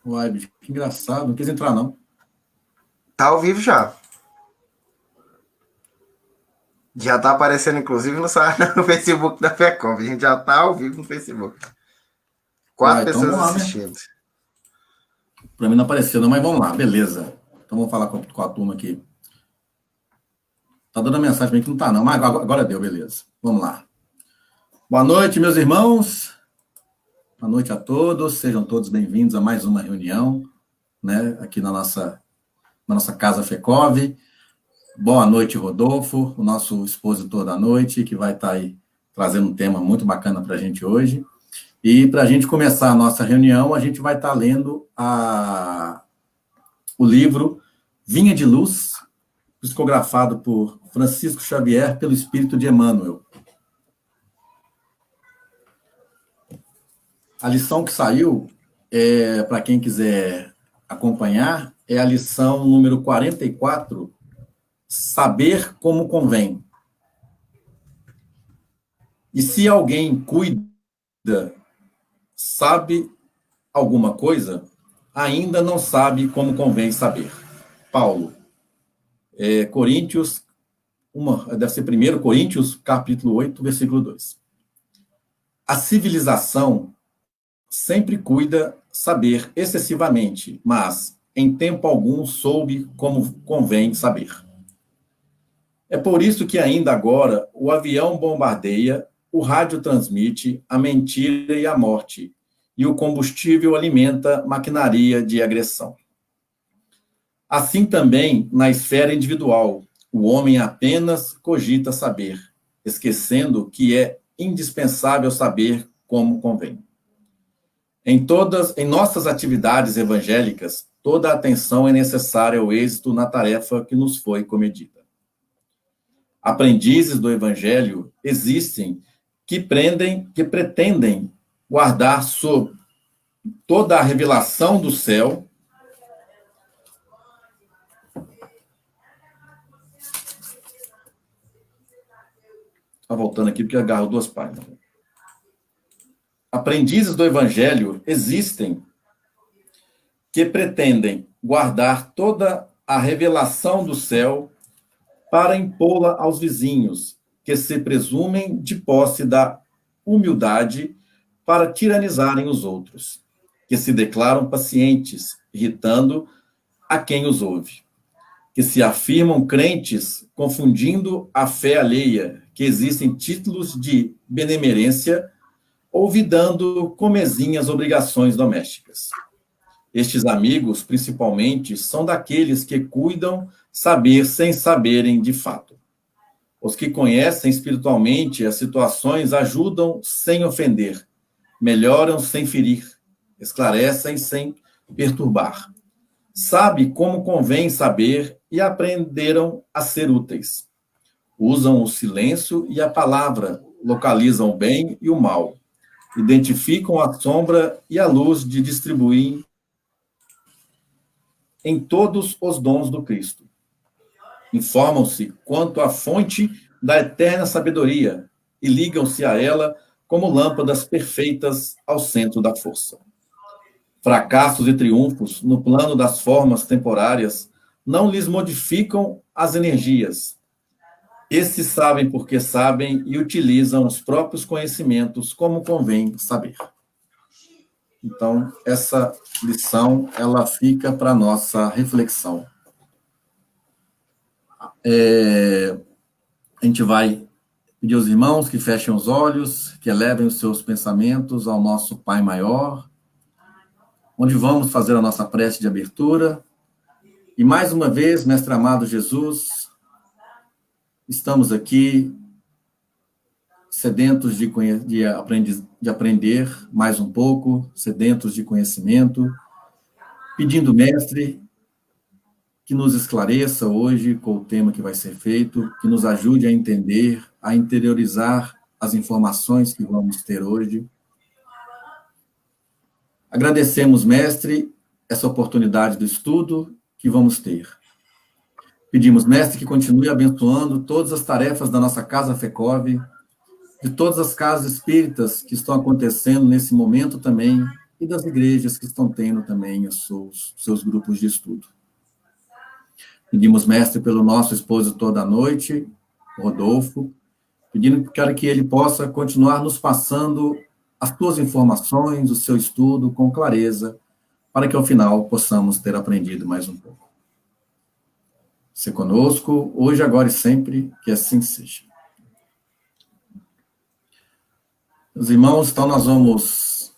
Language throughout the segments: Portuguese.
Uai, bicho, que engraçado. Não quis entrar, não. Tá ao vivo já. Já tá aparecendo, inclusive, no Facebook da FECOM. A gente já tá ao vivo no Facebook. 4 Uai, então pessoas vamos lá, né? assistindo. Para mim não apareceu, não, mas vamos lá, beleza. Então vamos falar com a turma aqui. Tá dando a mensagem bem que não tá, não, mas agora deu, beleza. Vamos lá. Boa noite, meus irmãos. Boa noite a todos. Sejam todos bem-vindos a mais uma reunião, né, aqui na nossa Casa FECOV. Boa noite, Rodolfo, o nosso expositor da noite, que vai estar aí trazendo um tema muito bacana para a gente hoje. E para a gente começar a nossa reunião, a gente vai estar lendo o livro Vinha de Luz, psicografado por Francisco Xavier pelo Espírito de Emmanuel. A lição que saiu, para quem quiser acompanhar, é a lição número 44, Saber como convém. E se alguém cuida, sabe alguma coisa, ainda não sabe como convém saber. Paulo. Coríntios, deve ser 1 Coríntios, capítulo 8, versículo 2. A civilização sempre cuida saber excessivamente, mas em tempo algum soube como convém saber. É por isso que ainda agora o avião bombardeia, o rádio transmite a mentira e a morte, e o combustível alimenta maquinaria de agressão. Assim também, na esfera individual, o homem apenas cogita saber, esquecendo que é indispensável saber como convém. Em nossas atividades evangélicas, toda a atenção é necessária ao êxito na tarefa que nos foi comedida. Aprendizes do Evangelho existem que pretendem guardar sob toda a revelação do céu voltando aqui porque agarro duas páginas. Aprendizes do Evangelho existem que pretendem guardar toda a revelação do céu para impô-la aos vizinhos, que se presumem de posse da humildade para tiranizarem os outros, que se declaram pacientes, irritando a quem os ouve, que se afirmam crentes, confundindo a fé alheia, que existem títulos de benemerência, olvidando comezinhas obrigações domésticas. Estes amigos, principalmente, são daqueles que cuidam saber sem saberem de fato. Os que conhecem espiritualmente as situações ajudam sem ofender, melhoram sem ferir, esclarecem sem perturbar. Sabe como convém saber e aprenderam a ser úteis. Usam o silêncio e a palavra, localizam o bem e o mal, identificam a sombra e a luz de distribuir em todos os dons do Cristo. Informam-se quanto à fonte da eterna sabedoria e ligam-se a ela como lâmpadas perfeitas ao centro da força. Fracassos e triunfos no plano das formas temporárias não lhes modificam as energias. Esses sabem porque sabem e utilizam os próprios conhecimentos como convém saber. Então, essa lição, ela fica para a nossa reflexão. A gente vai pedir aos irmãos que fechem os olhos, que elevem os seus pensamentos ao nosso Pai Maior, onde vamos fazer a nossa prece de abertura. E mais uma vez, Mestre amado Jesus, estamos aqui sedentos de aprender mais um pouco, sedentos de conhecimento, pedindo, Mestre, que nos esclareça hoje com o tema que vai ser feito, que nos ajude a entender, a interiorizar as informações que vamos ter hoje. Agradecemos, Mestre, essa oportunidade do estudo que vamos ter. Pedimos, Mestre, que continue abençoando todas as tarefas da nossa Casa FECOV, de todas as casas espíritas que estão acontecendo nesse momento também, e das igrejas que estão tendo também os seus grupos de estudo. Pedimos, mestre, pelo nosso esposo toda a noite, Rodolfo, pedindo para que ele possa continuar nos passando as suas informações, o seu estudo com clareza, para que ao final possamos ter aprendido mais um pouco. Se conosco, hoje, agora e sempre, que assim seja. Os irmãos, então nós vamos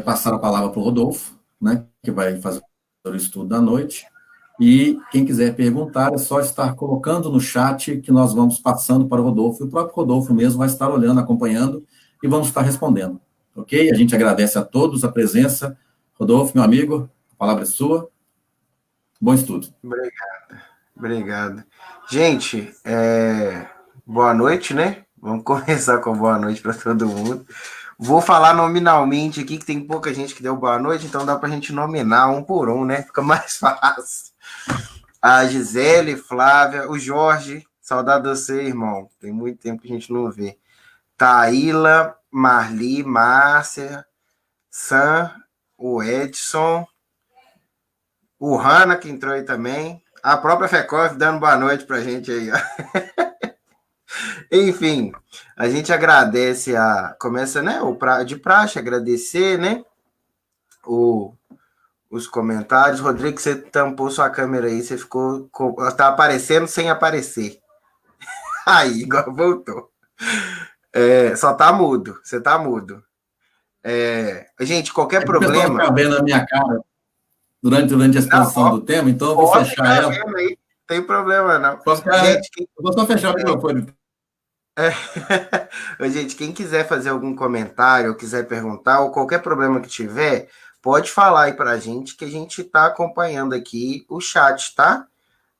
passar a palavra para o Rodolfo, né, que vai fazer o estudo da noite. E quem quiser perguntar, é só estar colocando no chat que nós vamos passando para o Rodolfo, e o próprio Rodolfo mesmo vai estar olhando, acompanhando, e vamos estar respondendo. Ok? A gente agradece a todos a presença. Rodolfo, meu amigo, a palavra é sua. Bom estudo. Obrigado. Gente, boa noite, né? Vamos começar com boa noite para todo mundo. Vou falar nominalmente aqui, que tem pouca gente que deu boa noite, então dá para a gente nominar um por um, né? Fica mais fácil. A Gisele, Flávia, o Jorge, saudade de você, irmão. Tem muito tempo que a gente não vê. Taíla, Marli, Márcia, Sam, o Edson, o Hanna, que entrou aí também, a própria Fekov dando boa noite pra gente aí, ó. Enfim, a gente agradece começa, né, de praxe, agradecer, né, os comentários. Rodrigo, você tampou sua câmera aí, você tá aparecendo sem aparecer. Aí, agora voltou. Só tá mudo, você tá mudo. Gente, qualquer problema... O pessoal fica vendo a minha cara durante a exposição do tema, então eu vou fechar ela. Vendo aí, não tem problema não. Gente, eu vou só fechar o microfone. Gente, quem quiser fazer algum comentário, ou quiser perguntar, ou qualquer problema que tiver, pode falar aí pra gente, que a gente tá acompanhando aqui o chat, tá?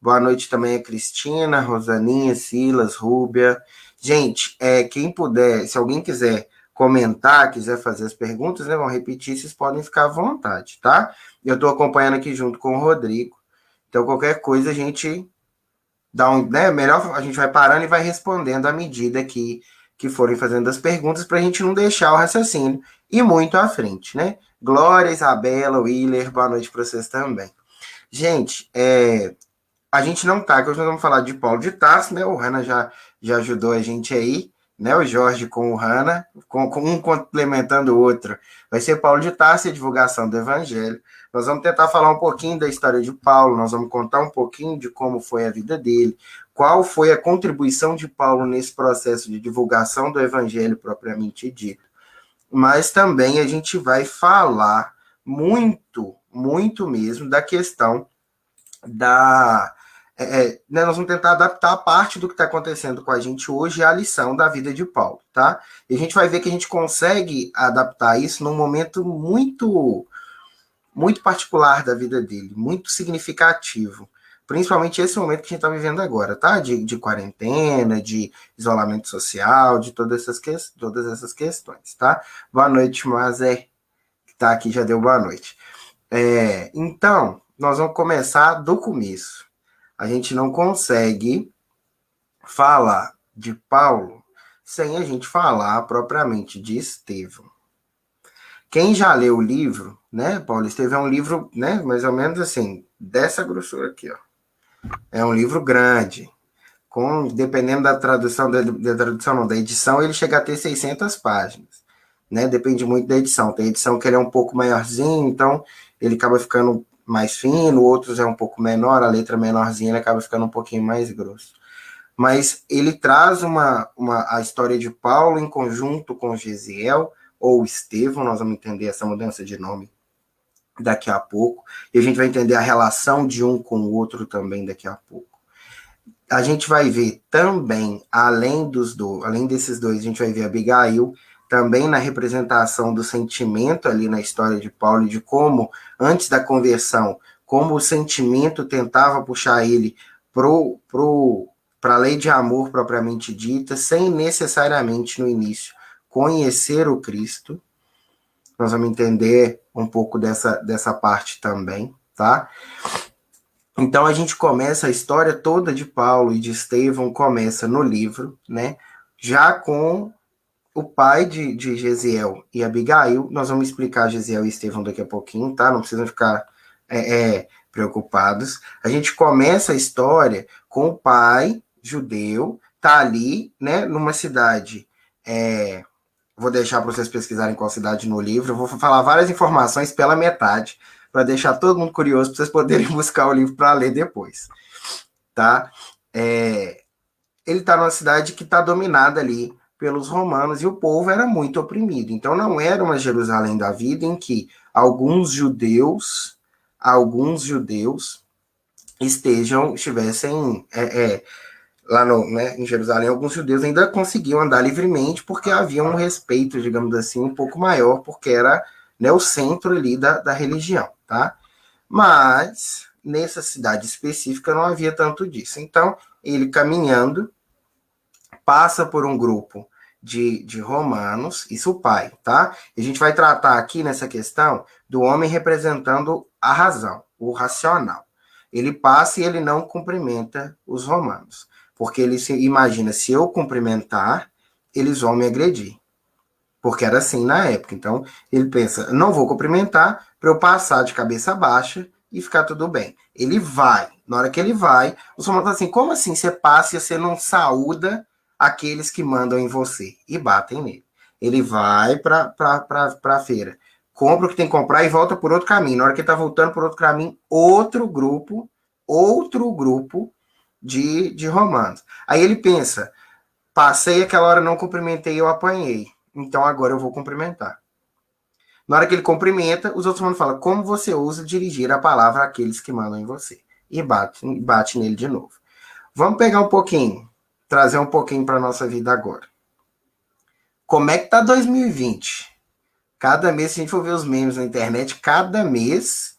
Boa noite também a Cristina, Rosaninha, Silas, Rúbia. Gente, quem puder, se alguém quiser comentar, quiser fazer as perguntas, né, vão repetir, vocês podem ficar à vontade, tá? Eu estou acompanhando aqui junto com o Rodrigo, então qualquer coisa a gente dá né, melhor a gente vai parando e vai respondendo à medida que forem fazendo as perguntas, para a gente não deixar o raciocínio e muito à frente, né? Glória, Isabela, Willer, boa noite para vocês também. Gente, a gente não tá, que hoje nós vamos falar de Paulo de Tarso, né? O Hanna já ajudou a gente aí, né? O Jorge com o Hanna, com um complementando o outro. Vai ser Paulo de Tarso e a divulgação do Evangelho. Nós vamos tentar falar um pouquinho da história de Paulo, nós vamos contar um pouquinho de como foi a vida dele, qual foi a contribuição de Paulo nesse processo de divulgação do Evangelho propriamente dito. Mas também a gente vai falar muito, muito mesmo da questão né, nós vamos tentar adaptar a parte do que está acontecendo com a gente hoje à lição da vida de Paulo, tá? E a gente vai ver que a gente consegue adaptar isso num momento muito, muito particular da vida dele, muito significativo. Principalmente esse momento que a gente está vivendo agora, tá? De quarentena, de isolamento social, de todas essas questões, tá? Boa noite, Mazé, que está aqui, já deu boa noite. Então, nós vamos começar do começo. A gente não consegue falar de Paulo sem a gente falar propriamente de Estevão. Quem já leu o livro, né, Paulo Estevão é um livro, né, mais ou menos assim, dessa grossura aqui, ó. É um livro grande, dependendo da tradução, da edição, ele chega a ter 600 páginas, né, depende muito da edição. Tem edição que ele é um pouco maiorzinho, então ele acaba ficando mais fino, outros é um pouco menor, a letra menorzinha, ele acaba ficando um pouquinho mais grosso. Mas ele traz a história de Paulo em conjunto com Gesiel, ou Estevão, nós vamos entender essa mudança de nome daqui a pouco, e a gente vai entender a relação de um com o outro também daqui a pouco. A gente vai ver também, além desses dois, a gente vai ver Abigail, também na representação do sentimento ali na história de Paulo, e de como, antes da conversão, como o sentimento tentava puxar ele para a lei de amor propriamente dita, sem necessariamente, no início, conhecer o Cristo. Nós vamos entender um pouco dessa parte também, tá? Então, a gente começa a história toda de Paulo e de Estevão, começa no livro, né? Já com o pai de Gesiel e Abigail, nós vamos explicar Gesiel e Estevão daqui a pouquinho, tá? Não precisam ficar preocupados. A gente começa a história com o pai judeu, tá ali, né, numa cidade. Vou deixar para vocês pesquisarem qual cidade no livro. Eu vou falar várias informações pela metade, para deixar todo mundo curioso, para vocês poderem buscar o livro para ler depois, tá? Ele está numa cidade que está dominada ali pelos romanos e o povo era muito oprimido. Então não era uma Jerusalém da vida em que alguns judeus estivessem lá em Jerusalém, alguns judeus ainda conseguiam andar livremente porque havia um respeito, digamos assim, um pouco maior, porque era, né, o centro ali da religião, tá? Mas nessa cidade específica não havia tanto disso. Então, ele caminhando, passa por um grupo de romanos, isso o pai, tá? E a gente vai tratar aqui nessa questão do homem representando a razão, o racional. Ele passa e ele não cumprimenta os romanos, porque ele se imagina, se eu cumprimentar, eles vão me agredir. Porque era assim na época. Então, ele pensa, não vou cumprimentar para eu passar de cabeça baixa e ficar tudo bem. Ele vai. Na hora que ele vai, os romanos falam assim, como assim você passa e você não saúda aqueles que mandam em você? E batem nele. Ele vai para a feira, compra o que tem que comprar e volta por outro caminho. Na hora que ele está voltando por outro caminho, outro grupo de romanos. Aí ele pensa, passei aquela hora, não cumprimentei, eu apanhei. Então agora eu vou cumprimentar. Na hora que ele cumprimenta, os outros romanos falam, como você ousa dirigir a palavra àqueles que mandam em você? E bate nele de novo. Vamos pegar um pouquinho, trazer um pouquinho para a nossa vida agora. Como é que tá 2020? Cada mês, se a gente for ver os memes na internet, cada mês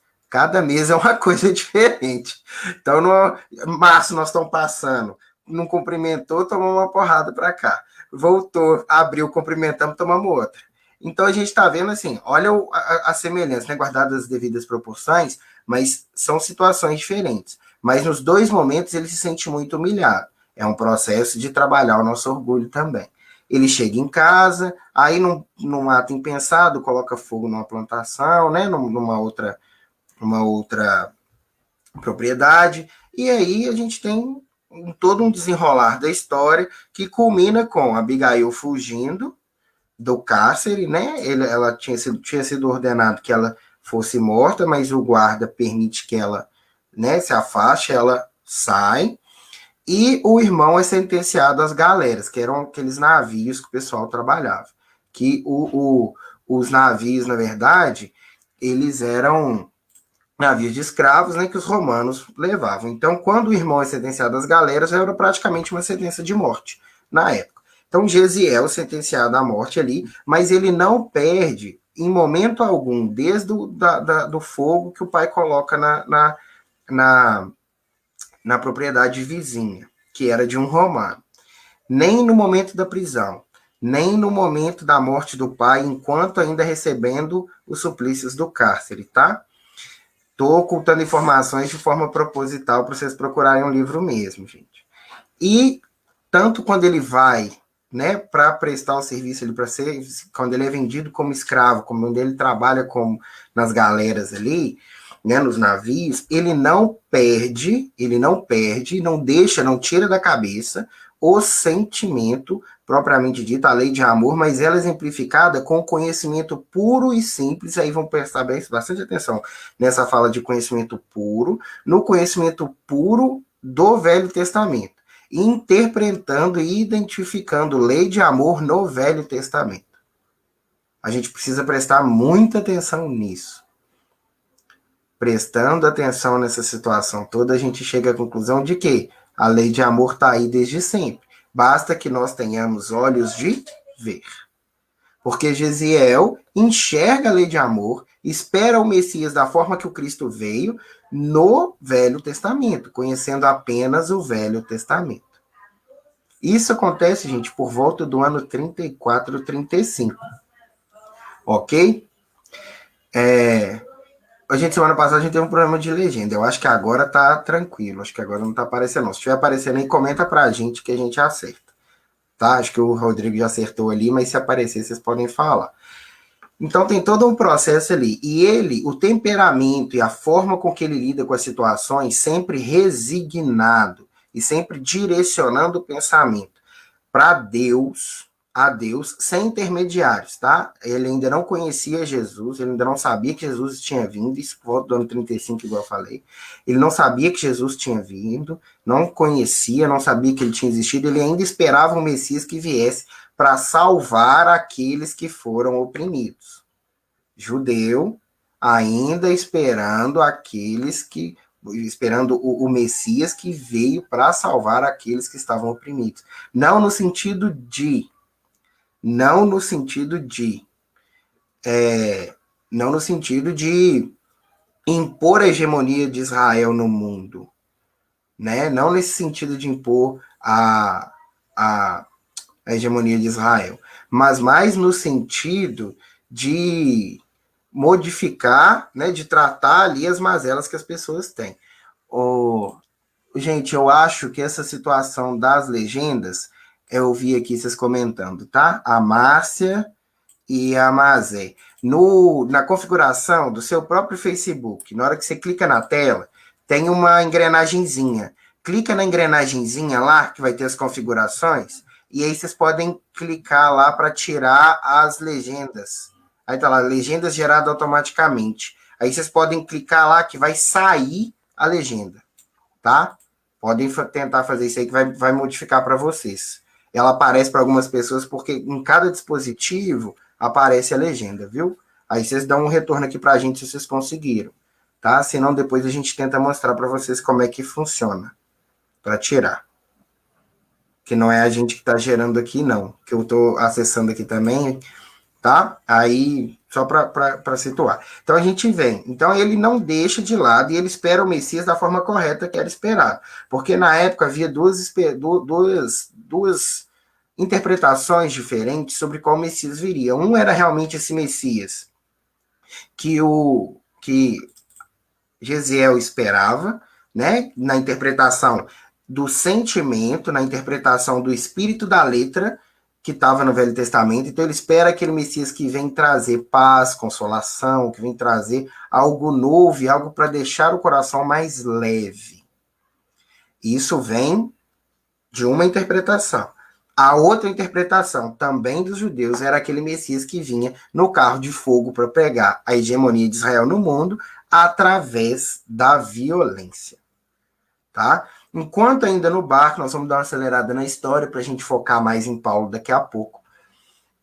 é uma coisa diferente. Então, no março nós estamos passando, não cumprimentou, tomou uma porrada para cá. Voltou, abriu, cumprimentamos, tomamos outra. Então, a gente está vendo assim, olha a semelhança, né, guardadas as devidas proporções, mas são situações diferentes. Mas nos dois momentos ele se sente muito humilhado. É um processo de trabalhar o nosso orgulho também. Ele chega em casa, aí num ato impensado, coloca fogo numa plantação, né, numa outra propriedade, e aí a gente tem todo um desenrolar da história que culmina com Abigail fugindo do cárcere, né? Ela tinha sido ordenado que ela fosse morta, mas o guarda permite que ela, né, se afaste, ela sai, e o irmão é sentenciado às galeras, que eram aqueles navios que o pessoal trabalhava. Que os navios, na verdade, eles eram navios de escravos, né, que os romanos levavam. Então, quando o irmão é sentenciado às galeras, era praticamente uma sentença de morte na época. Então, Gesiel sentenciado à morte ali, mas ele não perde em momento algum, desde do fogo que o pai coloca na propriedade vizinha, que era de um romano. Nem no momento da prisão, nem no momento da morte do pai, enquanto ainda recebendo os suplícios do cárcere, tá? Estou ocultando informações de forma proposital para vocês procurarem um livro mesmo, gente. E tanto quando ele vai, né, para prestar o serviço ali, para ser, quando ele é vendido como escravo, como quando ele trabalha como nas galeras ali, né, nos navios, ele não perde, não deixa, não tira da cabeça o sentimento propriamente dito, a lei de amor, mas ela é exemplificada com conhecimento puro e simples. Aí vão prestar bastante atenção nessa fala de conhecimento puro, no conhecimento puro do Velho Testamento, interpretando e identificando lei de amor no Velho Testamento. A gente precisa prestar muita atenção nisso. Prestando atenção nessa situação toda, a gente chega à conclusão de que a lei de amor está aí desde sempre. Basta que nós tenhamos olhos de ver. Porque Gesiel enxerga a lei de amor, espera o Messias da forma que o Cristo veio no Velho Testamento, conhecendo apenas o Velho Testamento. Isso acontece, gente, por volta do ano 34, 35. Ok? A gente, semana passada, a gente teve um problema de legenda. Eu acho que agora tá tranquilo. Acho que agora não tá aparecendo, não. Se estiver aparecendo aí, comenta pra gente que a gente acerta. tá? Acho que o Rodrigo já acertou ali, mas se aparecer, vocês podem falar. Então tem todo um processo ali. E ele, o temperamento e a forma com que ele lida com as situações, sempre resignado e sempre direcionando o pensamento para Deus, a Deus, sem intermediários, tá? Ele ainda não conhecia Jesus, ele ainda não sabia que Jesus tinha vindo, isso volta do ano 35, igual eu falei. Ele não sabia que Jesus tinha vindo, não conhecia, não sabia que ele tinha existido, ele ainda esperava um Messias que viesse para salvar aqueles que foram oprimidos. Judeu, ainda esperando aqueles que esperando o Messias que veio para salvar aqueles que estavam oprimidos. Não no sentido de não no sentido de não no sentido de impor a hegemonia de Israel no mundo, né? Não nesse sentido de impor a hegemonia de Israel, mas mais no sentido de modificar, né, de tratar ali as mazelas que as pessoas têm. Gente, eu acho que essa situação das legendas, eu vi aqui vocês comentando, tá? A Márcia e a Mazé. Na configuração do seu próprio Facebook, na hora que você clica na tela, tem uma engrenagenzinha. Clica na engrenagenzinha lá, que vai ter as configurações, e aí vocês podem clicar lá para tirar as legendas. Aí tá lá, legendas geradas automaticamente. Aí vocês podem clicar lá que vai sair a legenda, tá? Podem tentar fazer isso aí que vai modificar para vocês. Ela aparece para algumas pessoas porque em cada dispositivo aparece a legenda, viu? Aí vocês dão um retorno aqui para a gente se vocês conseguiram, tá? Senão depois a gente tenta mostrar para vocês como é que funciona para tirar. Que não é a gente que está gerando aqui, não. Que eu estou acessando aqui também, tá? Aí, só para situar. Então, a gente vem. Então, ele não deixa de lado e ele espera o Messias da forma correta que era esperado. Porque, na época, havia duas interpretações diferentes sobre qual Messias viria. Um era realmente esse Messias que Gesiel esperava, né? Na interpretação do sentimento, na interpretação do espírito da letra, que estava no Velho Testamento. Então ele espera aquele Messias que vem trazer paz, consolação, que vem trazer algo novo e algo para deixar o coração mais leve. Isso vem de uma interpretação. A outra interpretação, também dos judeus, era aquele Messias que vinha no carro de fogo para pegar a hegemonia de Israel no mundo através da violência. Tá? Enquanto ainda no barco, nós vamos dar uma acelerada na história para a gente focar mais em Paulo daqui a pouco.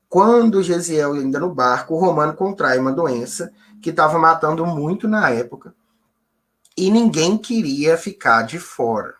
Quando Gesiel ainda no barco, o romano contrai uma doença que estava matando muito na época e ninguém queria ficar de fora.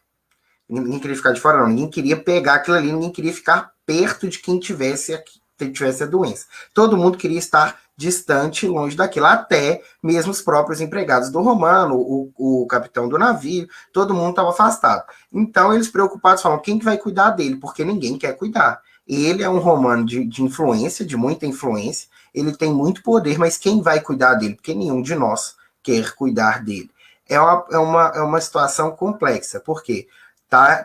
Ninguém queria ficar de fora, não. Ninguém queria pegar aquilo ali, ninguém queria ficar perto de quem tivesse a doença. Todo mundo queria estar distante, longe daquilo, até mesmo os próprios empregados do romano, o capitão do navio, todo mundo estava afastado. Então, eles preocupados falam, quem que vai cuidar dele? Porque ninguém quer cuidar. Ele é um romano de influência, de muita influência, ele tem muito poder, mas quem vai cuidar dele? Porque nenhum de nós quer cuidar dele. É uma situação complexa, por quê?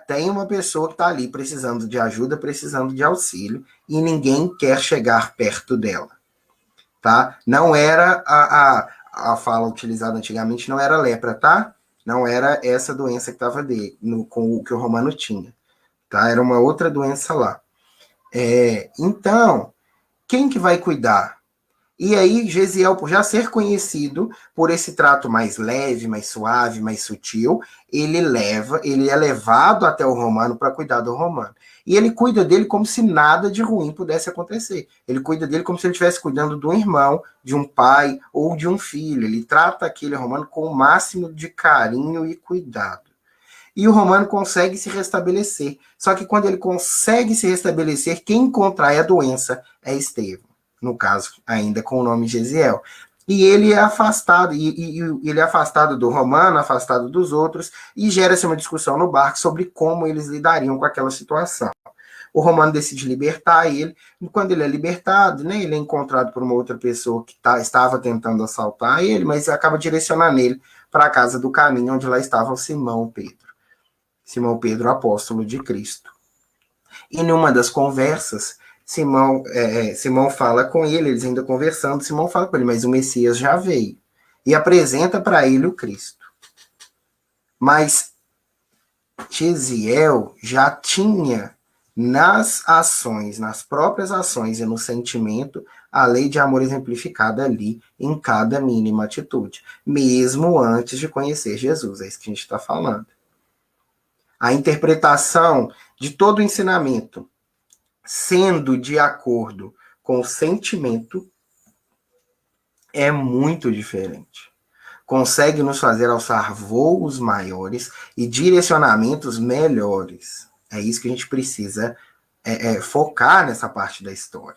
Tem uma pessoa que está ali precisando de ajuda, precisando de auxílio, e ninguém quer chegar perto dela. Tá? Não era a fala utilizada antigamente, não era lepra, tá? Não era essa doença que estava com o que o romano tinha. Tá? Era uma outra doença lá. Então, quem que vai cuidar? E aí, Gesiel, por já ser conhecido por esse trato mais leve, mais suave, mais sutil, ele é levado até o romano para cuidar do romano. E ele cuida dele como se nada de ruim pudesse acontecer. Ele cuida dele como se ele estivesse cuidando de um irmão, de um pai ou de um filho. Ele trata aquele romano com o máximo de carinho e cuidado. E o romano consegue se restabelecer. Só que quando ele consegue se restabelecer, quem contrai a doença é Estevão. No caso, ainda com o nome Gesiel. E ele é afastado, e ele é afastado do romano, afastado dos outros, e gera-se uma discussão no barco sobre como eles lidariam com aquela situação. O romano decide libertar ele, e quando ele é libertado, né, ele é encontrado por uma outra pessoa que estava tentando assaltar ele, mas acaba direcionando ele para a casa do caminho, onde lá estava o Simão Pedro. Simão Pedro, apóstolo de Cristo. E numa das conversas, Simão fala com ele, eles ainda conversando, Simão fala com ele, mas o Messias já veio. E apresenta para ele o Cristo. Mas Gesiel já tinha nas ações, nas próprias ações e no sentimento, a lei de amor exemplificada ali em cada mínima atitude, mesmo antes de conhecer Jesus. É isso que a gente está falando. A interpretação de todo o ensinamento sendo de acordo com o sentimento é muito diferente. Consegue nos fazer alçar voos maiores e direcionamentos melhores. É isso que a gente precisa focar nessa parte da história.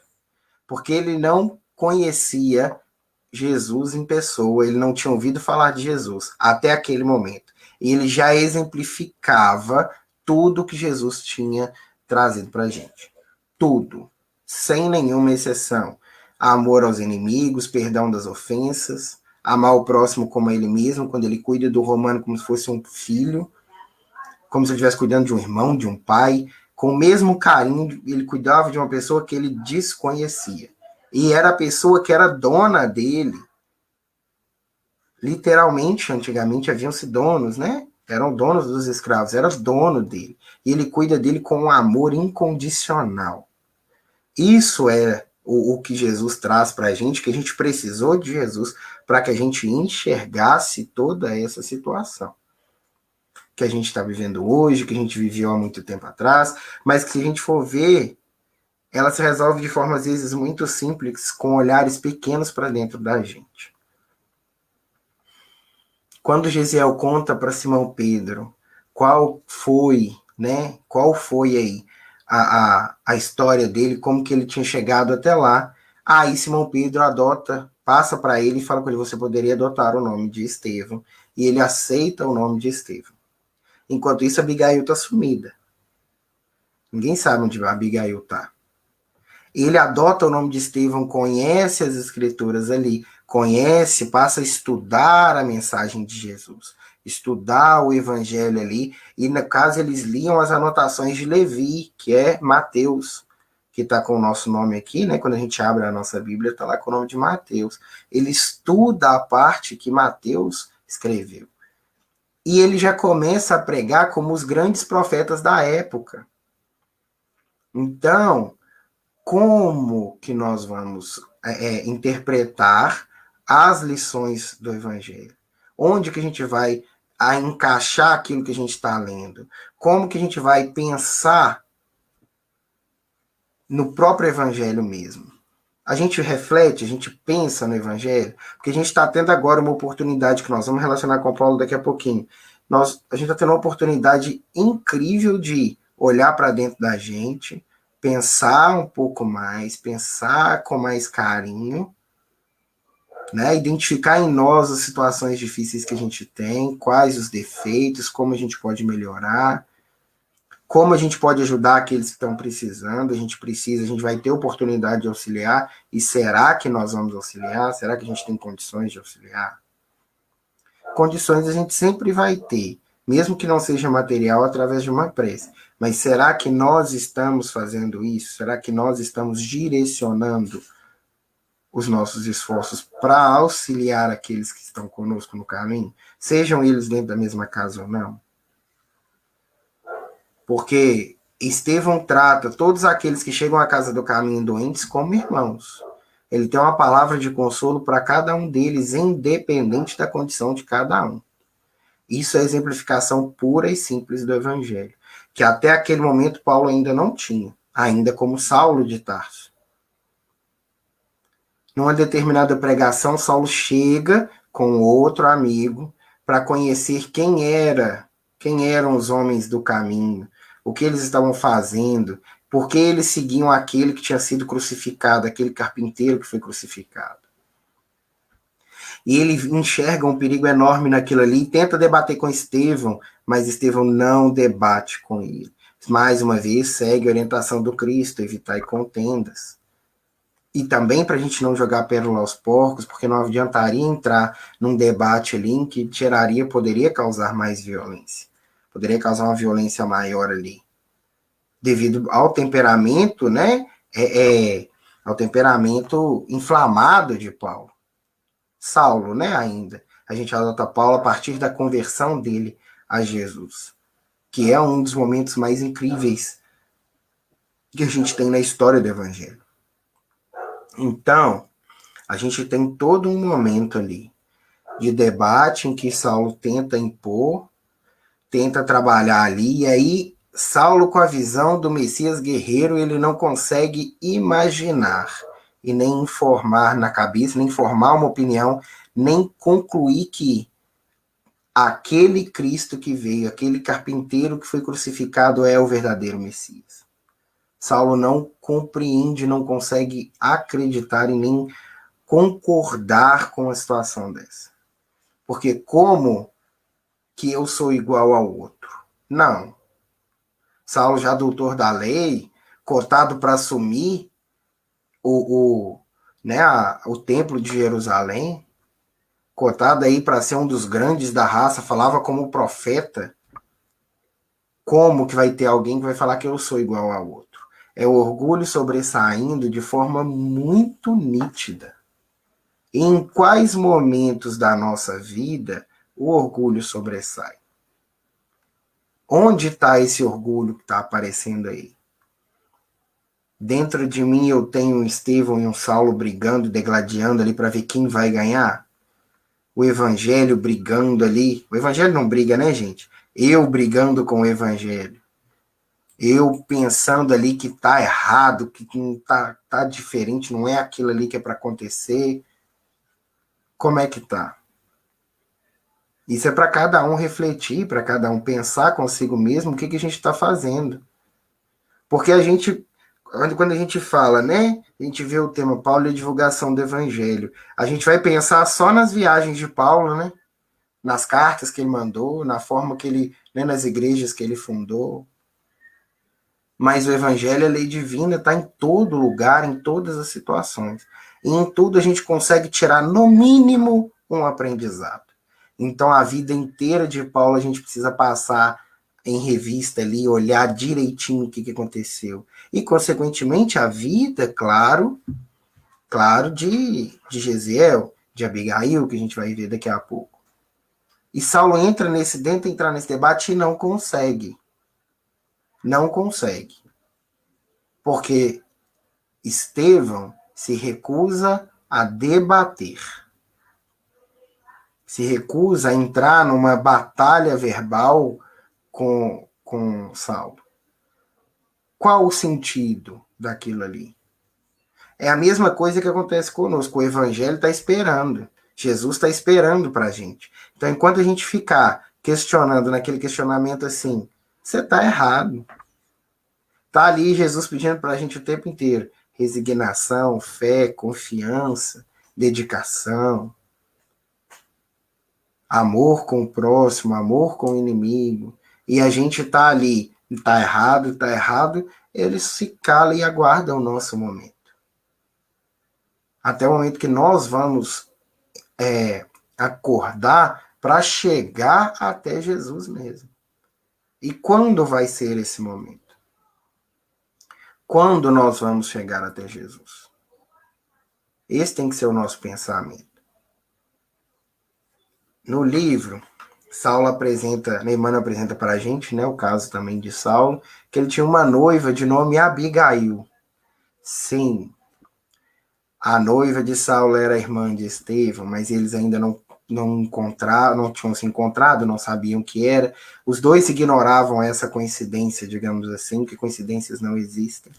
Porque ele não conhecia Jesus em pessoa, ele não tinha ouvido falar de Jesus até aquele momento. E ele já exemplificava tudo que Jesus tinha trazido para a gente. Tudo, sem nenhuma exceção. Amor aos inimigos, perdão das ofensas, amar o próximo como a ele mesmo, quando ele cuida do romano como se fosse um filho, como se ele estivesse cuidando de um irmão, de um pai, com o mesmo carinho, ele cuidava de uma pessoa que ele desconhecia. E era a pessoa que era dona dele. Literalmente, antigamente, haviam-se donos, né? Eram donos dos escravos, era dono dele. E ele cuida dele com um amor incondicional. Isso é o que Jesus traz para a gente, que a gente precisou de Jesus para que a gente enxergasse toda essa situação que a gente está vivendo hoje, que a gente viveu há muito tempo atrás, mas que se a gente for ver, ela se resolve de forma, às vezes, muito simples, com olhares pequenos para dentro da gente. Quando Gesiel conta para Simão Pedro qual foi aí a história dele, como que ele tinha chegado até lá, aí Simão Pedro passa para ele e fala com ele, você poderia adotar o nome de Estevão, e ele aceita o nome de Estevão. Enquanto isso, Abigail está sumida. Ninguém sabe onde a Abigail está. Ele adota o nome de Estevão, conhece as escrituras ali, passa a estudar a mensagem de Jesus, estudar o evangelho ali, e no caso eles liam as anotações de Levi, que é Mateus, que está com o nosso nome aqui, né? Quando a gente abre a nossa Bíblia, está lá com o nome de Mateus. Ele estuda a parte que Mateus escreveu. E ele já começa a pregar como os grandes profetas da época. Então, como que nós vamos interpretar as lições do Evangelho? Onde que a gente vai encaixar aquilo que a gente está lendo? Como que a gente vai pensar no próprio Evangelho mesmo? A gente reflete, a gente pensa no Evangelho, porque a gente está tendo agora uma oportunidade que nós vamos relacionar com o Paulo daqui a pouquinho. A gente está tendo uma oportunidade incrível de olhar para dentro da gente, pensar um pouco mais, pensar com mais carinho, né? Identificar em nós as situações difíceis que a gente tem, quais os defeitos, como a gente pode melhorar, como a gente pode ajudar aqueles que estão precisando, a gente vai ter oportunidade de auxiliar, e será que nós vamos auxiliar? Será que a gente tem condições de auxiliar? Condições a gente sempre vai ter, mesmo que não seja material, através de uma prece. Mas será que nós estamos fazendo isso? Será que nós estamos direcionando os nossos esforços para auxiliar aqueles que estão conosco no caminho? Sejam eles dentro da mesma casa ou não? Porque Estevão trata todos aqueles que chegam à casa do caminho doentes como irmãos. Ele tem uma palavra de consolo para cada um deles, independente da condição de cada um. Isso é a exemplificação pura e simples do Evangelho, que até aquele momento Paulo ainda não tinha, ainda como Saulo de Tarso. Numa determinada pregação, Saulo chega com outro amigo para conhecer quem eram os homens do caminho, o que eles estavam fazendo, por que eles seguiam aquele que tinha sido crucificado, aquele carpinteiro que foi crucificado. E ele enxerga um perigo enorme naquilo ali e tenta debater com Estevão, mas Estevão não debate com ele. Mais uma vez, segue a orientação do Cristo, evitar contendas. E também para a gente não jogar pérola aos porcos, porque não adiantaria entrar num debate ali em que poderia causar mais violência. Poderia causar uma violência maior ali. devido ao temperamento, né? Ao temperamento inflamado de Paulo. Saulo, né? Ainda. A gente adota Paulo a partir da conversão dele a Jesus, que é um dos momentos mais incríveis que a gente tem na história do Evangelho. Então, a gente tem todo um momento ali de debate em que Saulo tenta impor, tenta trabalhar ali, e aí Saulo, com a visão do Messias guerreiro, ele não consegue imaginar e nem informar na cabeça, nem formar uma opinião, nem concluir que aquele Cristo que veio, aquele carpinteiro que foi crucificado é o verdadeiro Messias. Saulo não compreende, não consegue acreditar e nem concordar com a situação dessa. Porque como que eu sou igual ao outro? Não. Saulo, já doutor da lei, cotado para assumir o templo de Jerusalém, cotado aí para ser um dos grandes da raça, falava como profeta. Como que vai ter alguém que vai falar que eu sou igual ao outro? É o orgulho sobressaindo de forma muito nítida. Em quais momentos da nossa vida o orgulho sobressai? Onde está esse orgulho que está aparecendo aí? Dentro de mim eu tenho um Estevão e um Saulo brigando, degladiando ali para ver quem vai ganhar? O Evangelho brigando ali. O Evangelho não briga, né, gente? Eu brigando com o Evangelho. Eu pensando ali que tá errado, que não tá diferente, não é aquilo ali que é para acontecer. Como é que tá? Isso é para cada um refletir, para cada um pensar consigo mesmo o que a gente está fazendo. Porque quando a gente fala, né? A gente vê o tema Paulo e a divulgação do Evangelho. A gente vai pensar só nas viagens de Paulo, né? Nas cartas que ele mandou, na forma que ele, né, nas igrejas que ele fundou. Mas o Evangelho, a lei divina, está em todo lugar, em todas as situações. E em tudo a gente consegue tirar, no mínimo, um aprendizado. Então, a vida inteira de Paulo, a gente precisa passar em revista ali, olhar direitinho o que aconteceu. E, consequentemente, a vida, claro, de Jezeel, de Abigail, que a gente vai ver daqui a pouco. E Saulo tenta entrar nesse debate e não consegue. Não consegue. Porque Estevão se recusa a debater. Se recusa a entrar numa batalha verbal com Saulo. Qual o sentido daquilo ali? É a mesma coisa que acontece conosco. O Evangelho está esperando. Jesus está esperando para a gente. Então, enquanto a gente ficar questionando naquele questionamento assim, você está errado. Está ali Jesus pedindo para a gente o tempo inteiro. Resignação, fé, confiança, dedicação, amor com o próximo, amor com o inimigo. E a gente está ali, está errado, eles se calam e aguardam o nosso momento. Até o momento que nós vamos acordar para chegar até Jesus mesmo. E quando vai ser esse momento? Quando nós vamos chegar até Jesus? Esse tem que ser o nosso pensamento. No livro, Emmanuel apresenta para a gente, né, o caso também de Saulo, que ele tinha uma noiva de nome Abigail. Sim, a noiva de Saulo era irmã de Estevão, mas eles ainda não tinham se encontrado, não sabiam o que era. Os dois ignoravam essa coincidência, digamos assim, que coincidências não existem,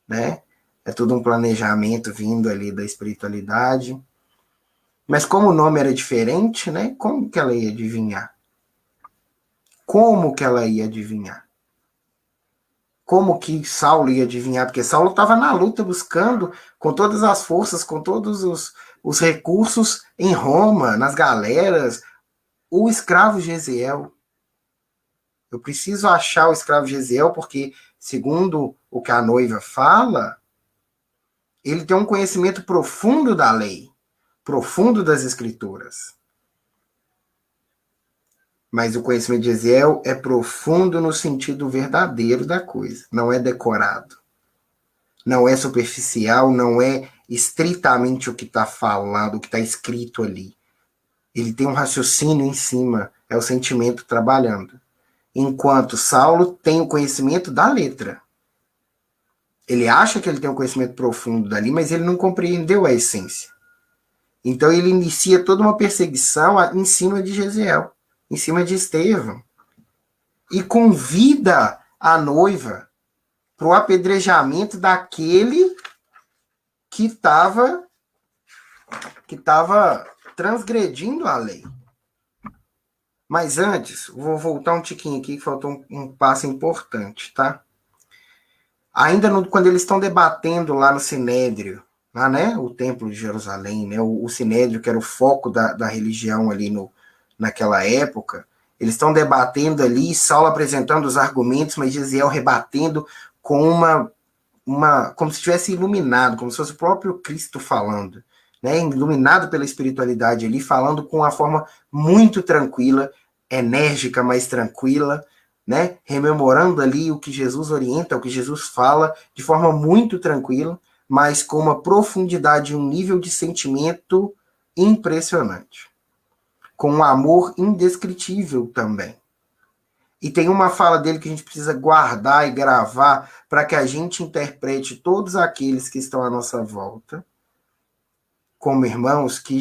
né? É tudo um planejamento vindo ali da espiritualidade. Mas como o nome era diferente, né? Como que ela ia adivinhar? Como que ela ia adivinhar? Como que Saulo ia adivinhar? Porque Saulo estava na luta buscando com todas as forças, com todos os recursos em Roma, nas galeras, o escravo Jezeel. Eu preciso achar o escravo Jezeel porque, segundo o que a noiva fala, ele tem um conhecimento profundo da lei, profundo das escrituras. Mas o conhecimento de Jesiel é profundo no sentido verdadeiro da coisa. Não é decorado. Não é superficial, não é estritamente o que está falado, o que está escrito ali. Ele tem um raciocínio em cima, é o sentimento trabalhando. Enquanto Saulo tem o conhecimento da letra. Ele acha que ele tem um conhecimento profundo dali, mas ele não compreendeu a essência. Então ele inicia toda uma perseguição em cima de Jesiel, em cima de Estevão. E convida a noiva para o apedrejamento daquele que estava transgredindo a lei. Mas antes, vou voltar um tiquinho aqui, que faltou um passo importante, tá? Ainda quando eles estão debatendo lá no Sinédrio, lá, né, o Templo de Jerusalém, né, o Sinédrio, que era o foco da religião ali naquela época, eles estão debatendo ali, Saulo apresentando os argumentos, mas Jesiel rebatendo com como se estivesse iluminado, como se fosse o próprio Cristo falando, né, iluminado pela espiritualidade ali, falando com uma forma muito tranquila, enérgica, mas tranquila, né, rememorando ali o que Jesus orienta, o que Jesus fala, de forma muito tranquila, mas com uma profundidade, um nível de sentimento impressionante, com um amor indescritível também. E tem uma fala dele que a gente precisa guardar e gravar para que a gente interprete todos aqueles que estão à nossa volta como irmãos, que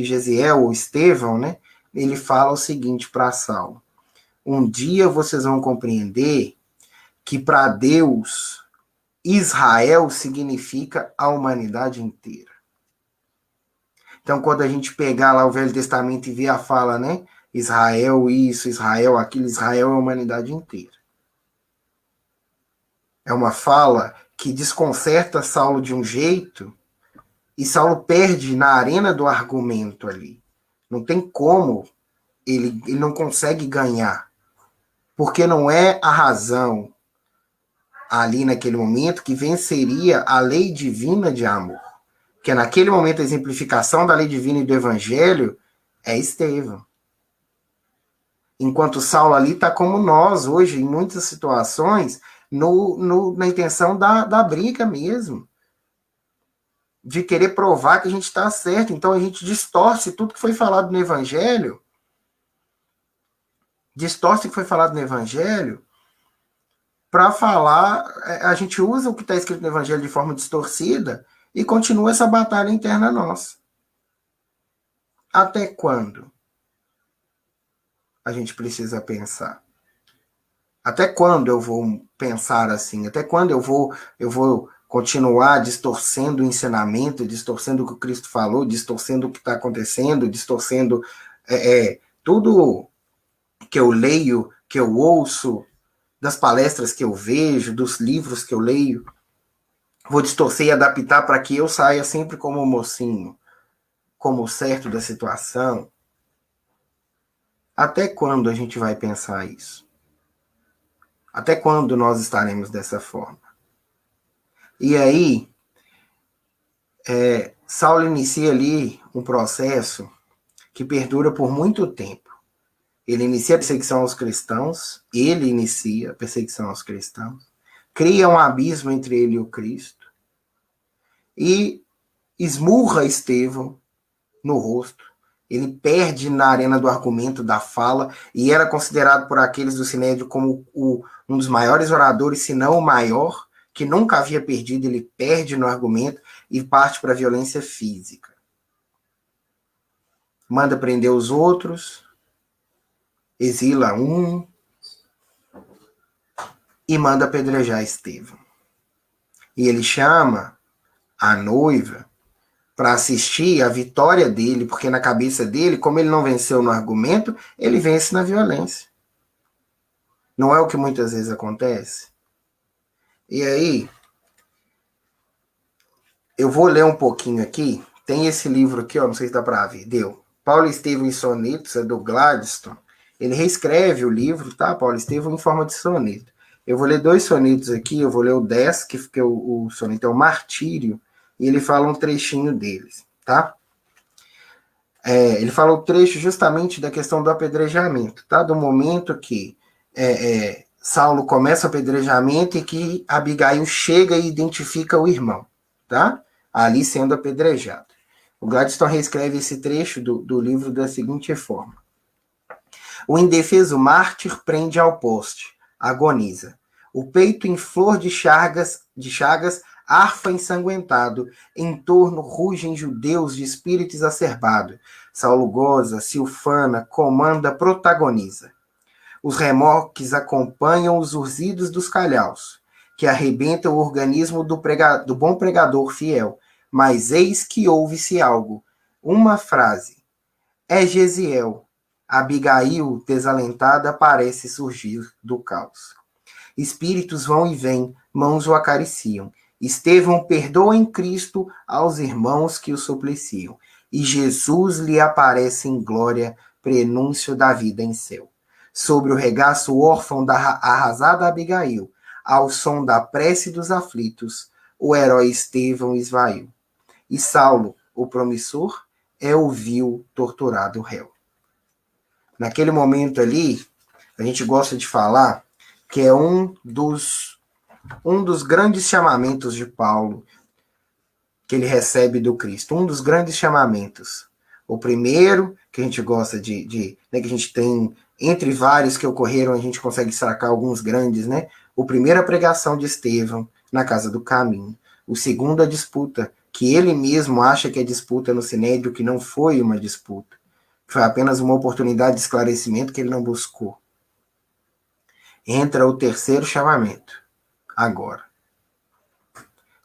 Jesiel ou Estevão, né, ele fala o seguinte para Saulo: um dia vocês vão compreender que para Deus, Israel significa a humanidade inteira. Então, quando a gente pegar lá o Velho Testamento e ver a fala, né, Israel isso, Israel aquilo, Israel é a humanidade inteira. É uma fala que desconcerta Saulo de um jeito e Saulo perde na arena do argumento ali. Não tem como, ele não consegue ganhar. Porque não é a razão ali naquele momento que venceria a lei divina de amor. Que naquele momento a exemplificação da lei divina e do evangelho é Estevão. Enquanto Saulo ali está como nós hoje, em muitas situações, na intenção da briga mesmo. De querer provar que a gente está certo. Então a gente distorce tudo que foi falado no Evangelho. Distorce o que foi falado no Evangelho para falar. A gente usa o que está escrito no Evangelho de forma distorcida e continua essa batalha interna nossa. Até quando a gente precisa pensar? Até quando eu vou pensar assim? Até quando eu vou continuar distorcendo o ensinamento, distorcendo o que o Cristo falou, distorcendo o que está acontecendo, distorcendo tudo que eu leio, que eu ouço, das palestras que eu vejo, dos livros que eu leio. Vou distorcer e adaptar para que eu saia sempre como o mocinho, como o certo da situação. Até quando a gente vai pensar isso? Até quando nós estaremos dessa forma? E aí, Saulo inicia ali um processo que perdura por muito tempo. Ele inicia a perseguição aos cristãos, cria um abismo entre ele e o Cristo, e esmurra Estevão no rosto. Ele perde na arena do argumento, da fala, e era considerado por aqueles do Sinédrio como um dos maiores oradores, se não o maior, que nunca havia perdido. Ele perde no argumento e parte para a violência física. Manda prender os outros, exila um e manda apedrejar Estevão. E ele chama a noiva para assistir a vitória dele, porque na cabeça dele, como ele não venceu no argumento, ele vence na violência. Não é o que muitas vezes acontece? E aí, eu vou ler um pouquinho aqui. Tem esse livro aqui, ó, não sei se dá para ver. Deu. Paulo Estevão em Sonetos, é do Gladstone. Ele reescreve o livro, tá? Paulo Estevão em forma de soneto. Eu vou ler 2 sonetos aqui. Eu vou ler o 10, que o soneto é o Martírio, e ele fala um trechinho deles, tá? Ele fala o trecho justamente da questão do apedrejamento, tá? Do momento que Saulo começa o apedrejamento e que Abigail chega e identifica o irmão, tá? Ali sendo apedrejado. O Gladstone reescreve esse trecho do livro da seguinte forma: o indefeso mártir prende ao poste, agoniza. O peito em flor de chagas, arfa ensanguentado, em torno rugem judeus de espírito exacerbado. Saulo goza, se ufana, comanda, protagoniza. Os remorques acompanham os urzidos dos calhaus, que arrebentam o organismo do bom pregador fiel. Mas eis que ouve-se algo, uma frase. É Gesiel. Abigail, desalentada, parece surgir do caos. Espíritos vão e vêm, mãos o acariciam. Estevão perdoa em Cristo aos irmãos que o supliciam. E Jesus lhe aparece em glória, prenúncio da vida em céu. Sobre o regaço órfão da arrasada Abigail, ao som da prece dos aflitos, o herói Estevão esvaiu. E Saulo, o promissor, é o vil, torturado réu. Naquele momento ali, a gente gosta de falar que é um dos grandes chamamentos de Paulo que ele recebe do Cristo. Um dos grandes chamamentos. O primeiro, que a gente gosta que a gente tem, entre vários que ocorreram, a gente consegue sacar alguns grandes, né? O primeiro, a pregação de Estevão na Casa do Caminho. O segundo, a disputa, que ele mesmo acha que é disputa no Sinédrio, que não foi uma disputa. Foi apenas uma oportunidade de esclarecimento que ele não buscou. Entra o terceiro chamamento, agora.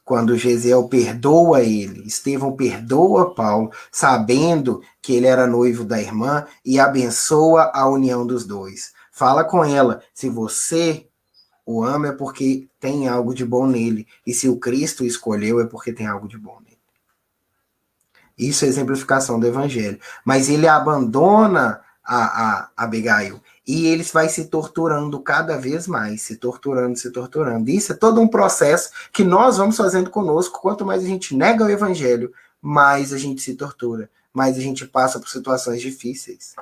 Quando Gesiel perdoa ele, Estevão perdoa Paulo, sabendo que ele era noivo da irmã, e abençoa a união dos dois. Fala com ela, se você o ama é porque tem algo de bom nele, e se o Cristo o escolheu é porque tem algo de bom nele. Isso é exemplificação do evangelho. Mas ele abandona a Abigail. E ele vai se torturando cada vez mais. Se torturando. Isso é todo um processo que nós vamos fazendo conosco. Quanto mais a gente nega o evangelho, mais a gente se tortura. Mais a gente passa por situações difíceis.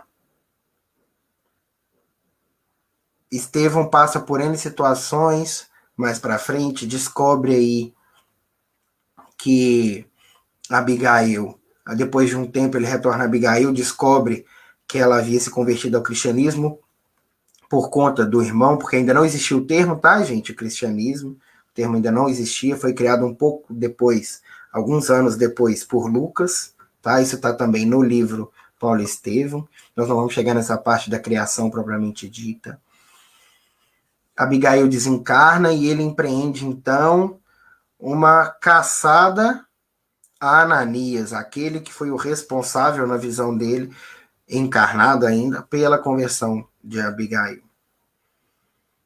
Estevão passa por N situações. Mais para frente, descobre aí que Abigail... Depois de um tempo, ele retorna a Abigail, descobre que ela havia se convertido ao cristianismo por conta do irmão, porque ainda não existia o termo, tá, gente? O cristianismo. O termo ainda não existia, foi criado um pouco depois, alguns anos depois, por Lucas, tá? Isso está também no livro Paulo e Estevão. Nós não vamos chegar nessa parte da criação propriamente dita. Abigail desencarna e ele empreende, então, uma caçada a Ananias, aquele que foi o responsável, na visão dele, encarnado ainda, pela conversão de Abigail.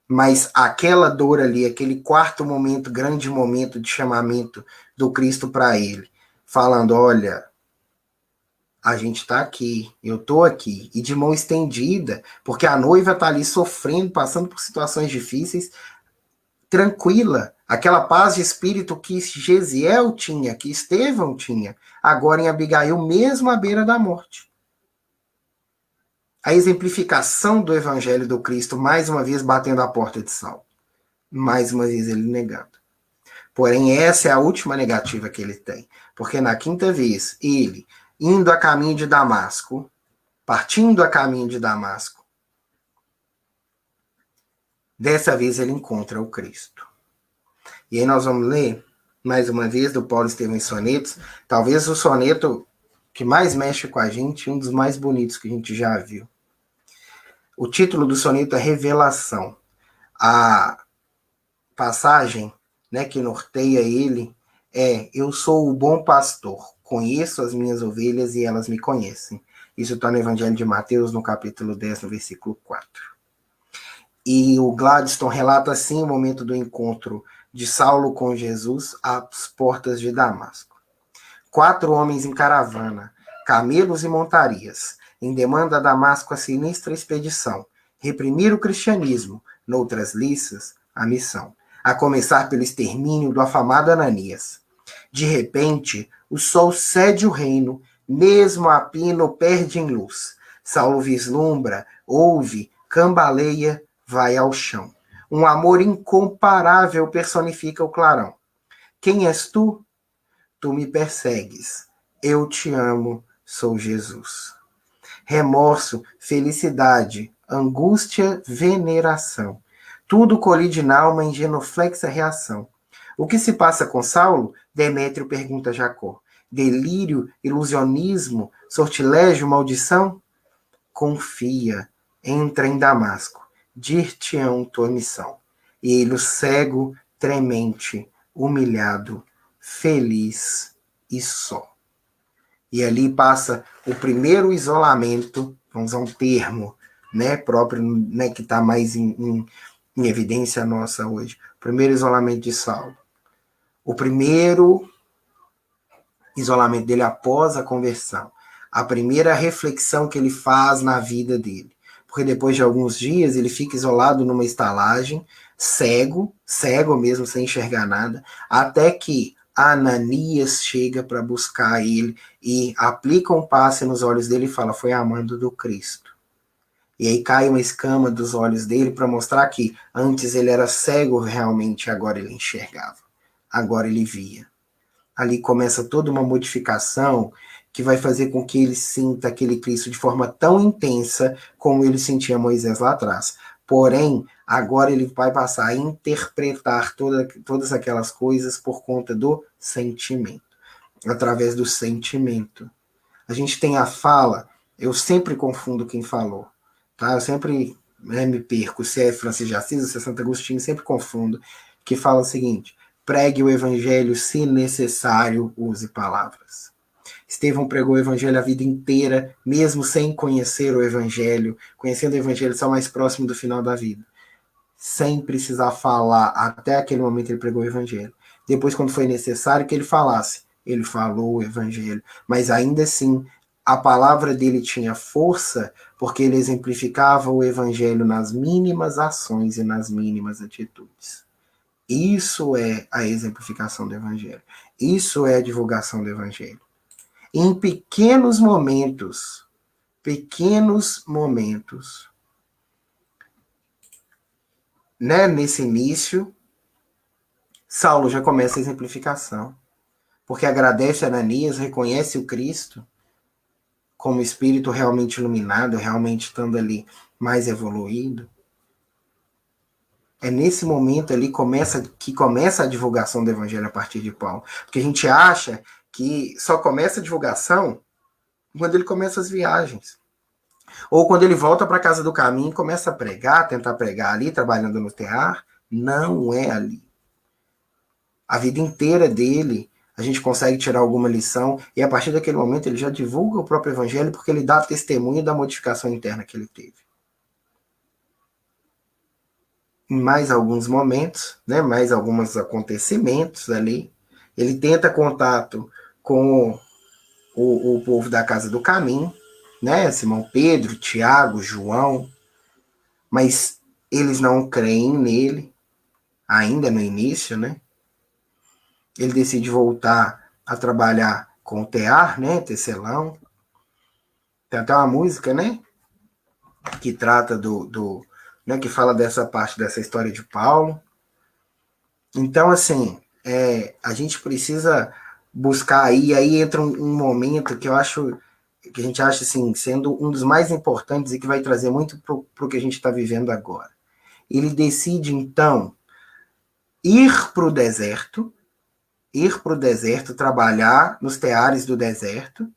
Mas aquela dor ali, aquele quarto momento, grande momento de chamamento do Cristo para ele, falando, olha, a gente está aqui, eu estou aqui, e de mão estendida, porque a noiva está ali sofrendo, passando por situações difíceis, tranquila, aquela paz de espírito que Gesiel tinha, que Estevão tinha, agora em Abigail, mesmo à beira da morte. A exemplificação do evangelho do Cristo, mais uma vez batendo a porta de Saulo. Mais uma vez ele negando. Porém, essa é a última negativa que ele tem. Porque na quinta vez, ele, indo a caminho de Damasco, partindo a caminho de Damasco, dessa vez ele encontra o Cristo. E aí nós vamos ler, mais uma vez, do Paulo Estevão em Sonetos, talvez o soneto que mais mexe com a gente, um dos mais bonitos que a gente já viu. O título do soneto é Revelação. A passagem, né, que norteia ele é: eu sou o bom pastor, conheço as minhas ovelhas e elas me conhecem. Isso está no Evangelho de Mateus, no capítulo 10, no versículo 4. E o Gladstone relata assim o momento do encontro de Saulo com Jesus às portas de Damasco. 4 homens em caravana, camelos e montarias, em demanda a Damasco a sinistra expedição, reprimir o cristianismo, noutras liças, a missão, a começar pelo extermínio do afamado Ananias. De repente, o sol cede o reino, Mesmo a pino perde em luz. Saulo vislumbra, ouve, cambaleia, vai ao chão. Um amor incomparável personifica o clarão. Quem és tu? Tu me persegues. Eu te amo, sou Jesus. Remorso, felicidade, angústia, veneração. Tudo colide na alma em genuflexa reação. O que se passa com Saulo? Demétrio pergunta a Jacó. Delírio, ilusionismo, sortilégio, maldição? Confia, entra em Damasco, dir-te-ão tua missão. E ele, o cego, tremente, humilhado, feliz e só. E ali passa o primeiro isolamento, vamos usar um termo, né, próprio, né, que está mais em evidência nossa hoje. O primeiro isolamento de Saulo. O primeiro isolamento dele após a conversão. A primeira reflexão que ele faz na vida dele. Porque depois de alguns dias ele fica isolado numa estalagem, cego mesmo, sem enxergar nada, até que Ananias chega para buscar ele e aplica um passe nos olhos dele e fala, foi amando do Cristo. E aí cai uma escama dos olhos dele para mostrar que antes ele era cego realmente, agora ele enxergava. Agora ele via. Ali começa toda uma modificação que vai fazer com que ele sinta aquele Cristo de forma tão intensa como ele sentia Moisés lá atrás. Porém, agora ele vai passar a interpretar todas aquelas coisas por conta do sentimento. Através do sentimento. A gente tem a fala, eu sempre confundo quem falou. Tá? Eu sempre me perco, se é Francisco de Assis ou se é Santo Agostinho, sempre confundo, que fala o seguinte, pregue o evangelho, se necessário, use palavras. Estevão pregou o evangelho a vida inteira, mesmo sem conhecer o evangelho, conhecendo o evangelho só mais próximo do final da vida. Sem precisar falar, até aquele momento ele pregou o evangelho. Depois, quando foi necessário que ele falasse, ele falou o evangelho. Mas ainda assim, a palavra dele tinha força, porque ele exemplificava o evangelho nas mínimas ações e nas mínimas atitudes. Isso é a exemplificação do evangelho. Isso é a divulgação do evangelho. Em pequenos momentos, né, nesse início, Saulo já começa a exemplificação. Porque agradece a Ananias, reconhece o Cristo como espírito realmente iluminado, realmente estando ali mais evoluído. É nesse momento ali que começa a divulgação do evangelho a partir de Paulo. Porque a gente acha que só começa a divulgação quando ele começa as viagens. Ou quando ele volta para a casa do caminho e começa a pregar, tentar pregar ali, trabalhando no tear. Não é ali. A vida inteira dele, a gente consegue tirar alguma lição, e a partir daquele momento ele já divulga o próprio evangelho, porque ele dá testemunho da modificação interna que ele teve. Em mais alguns momentos, né, mais alguns acontecimentos ali, ele tenta contato com o povo da casa do caminho, né, Simão Pedro, Tiago, João, mas eles não creem nele, ainda no início, né? Ele decide voltar a trabalhar com o tear, né, tecelão. Tem até uma música, né, que trata né, que fala dessa parte dessa história de Paulo. Então, assim, a gente precisa buscar aí entra um momento que eu acho, que a gente acha assim, sendo um dos mais importantes e que vai trazer muito para o que a gente está vivendo agora. Ele decide, então, ir para o deserto, trabalhar nos teares do deserto,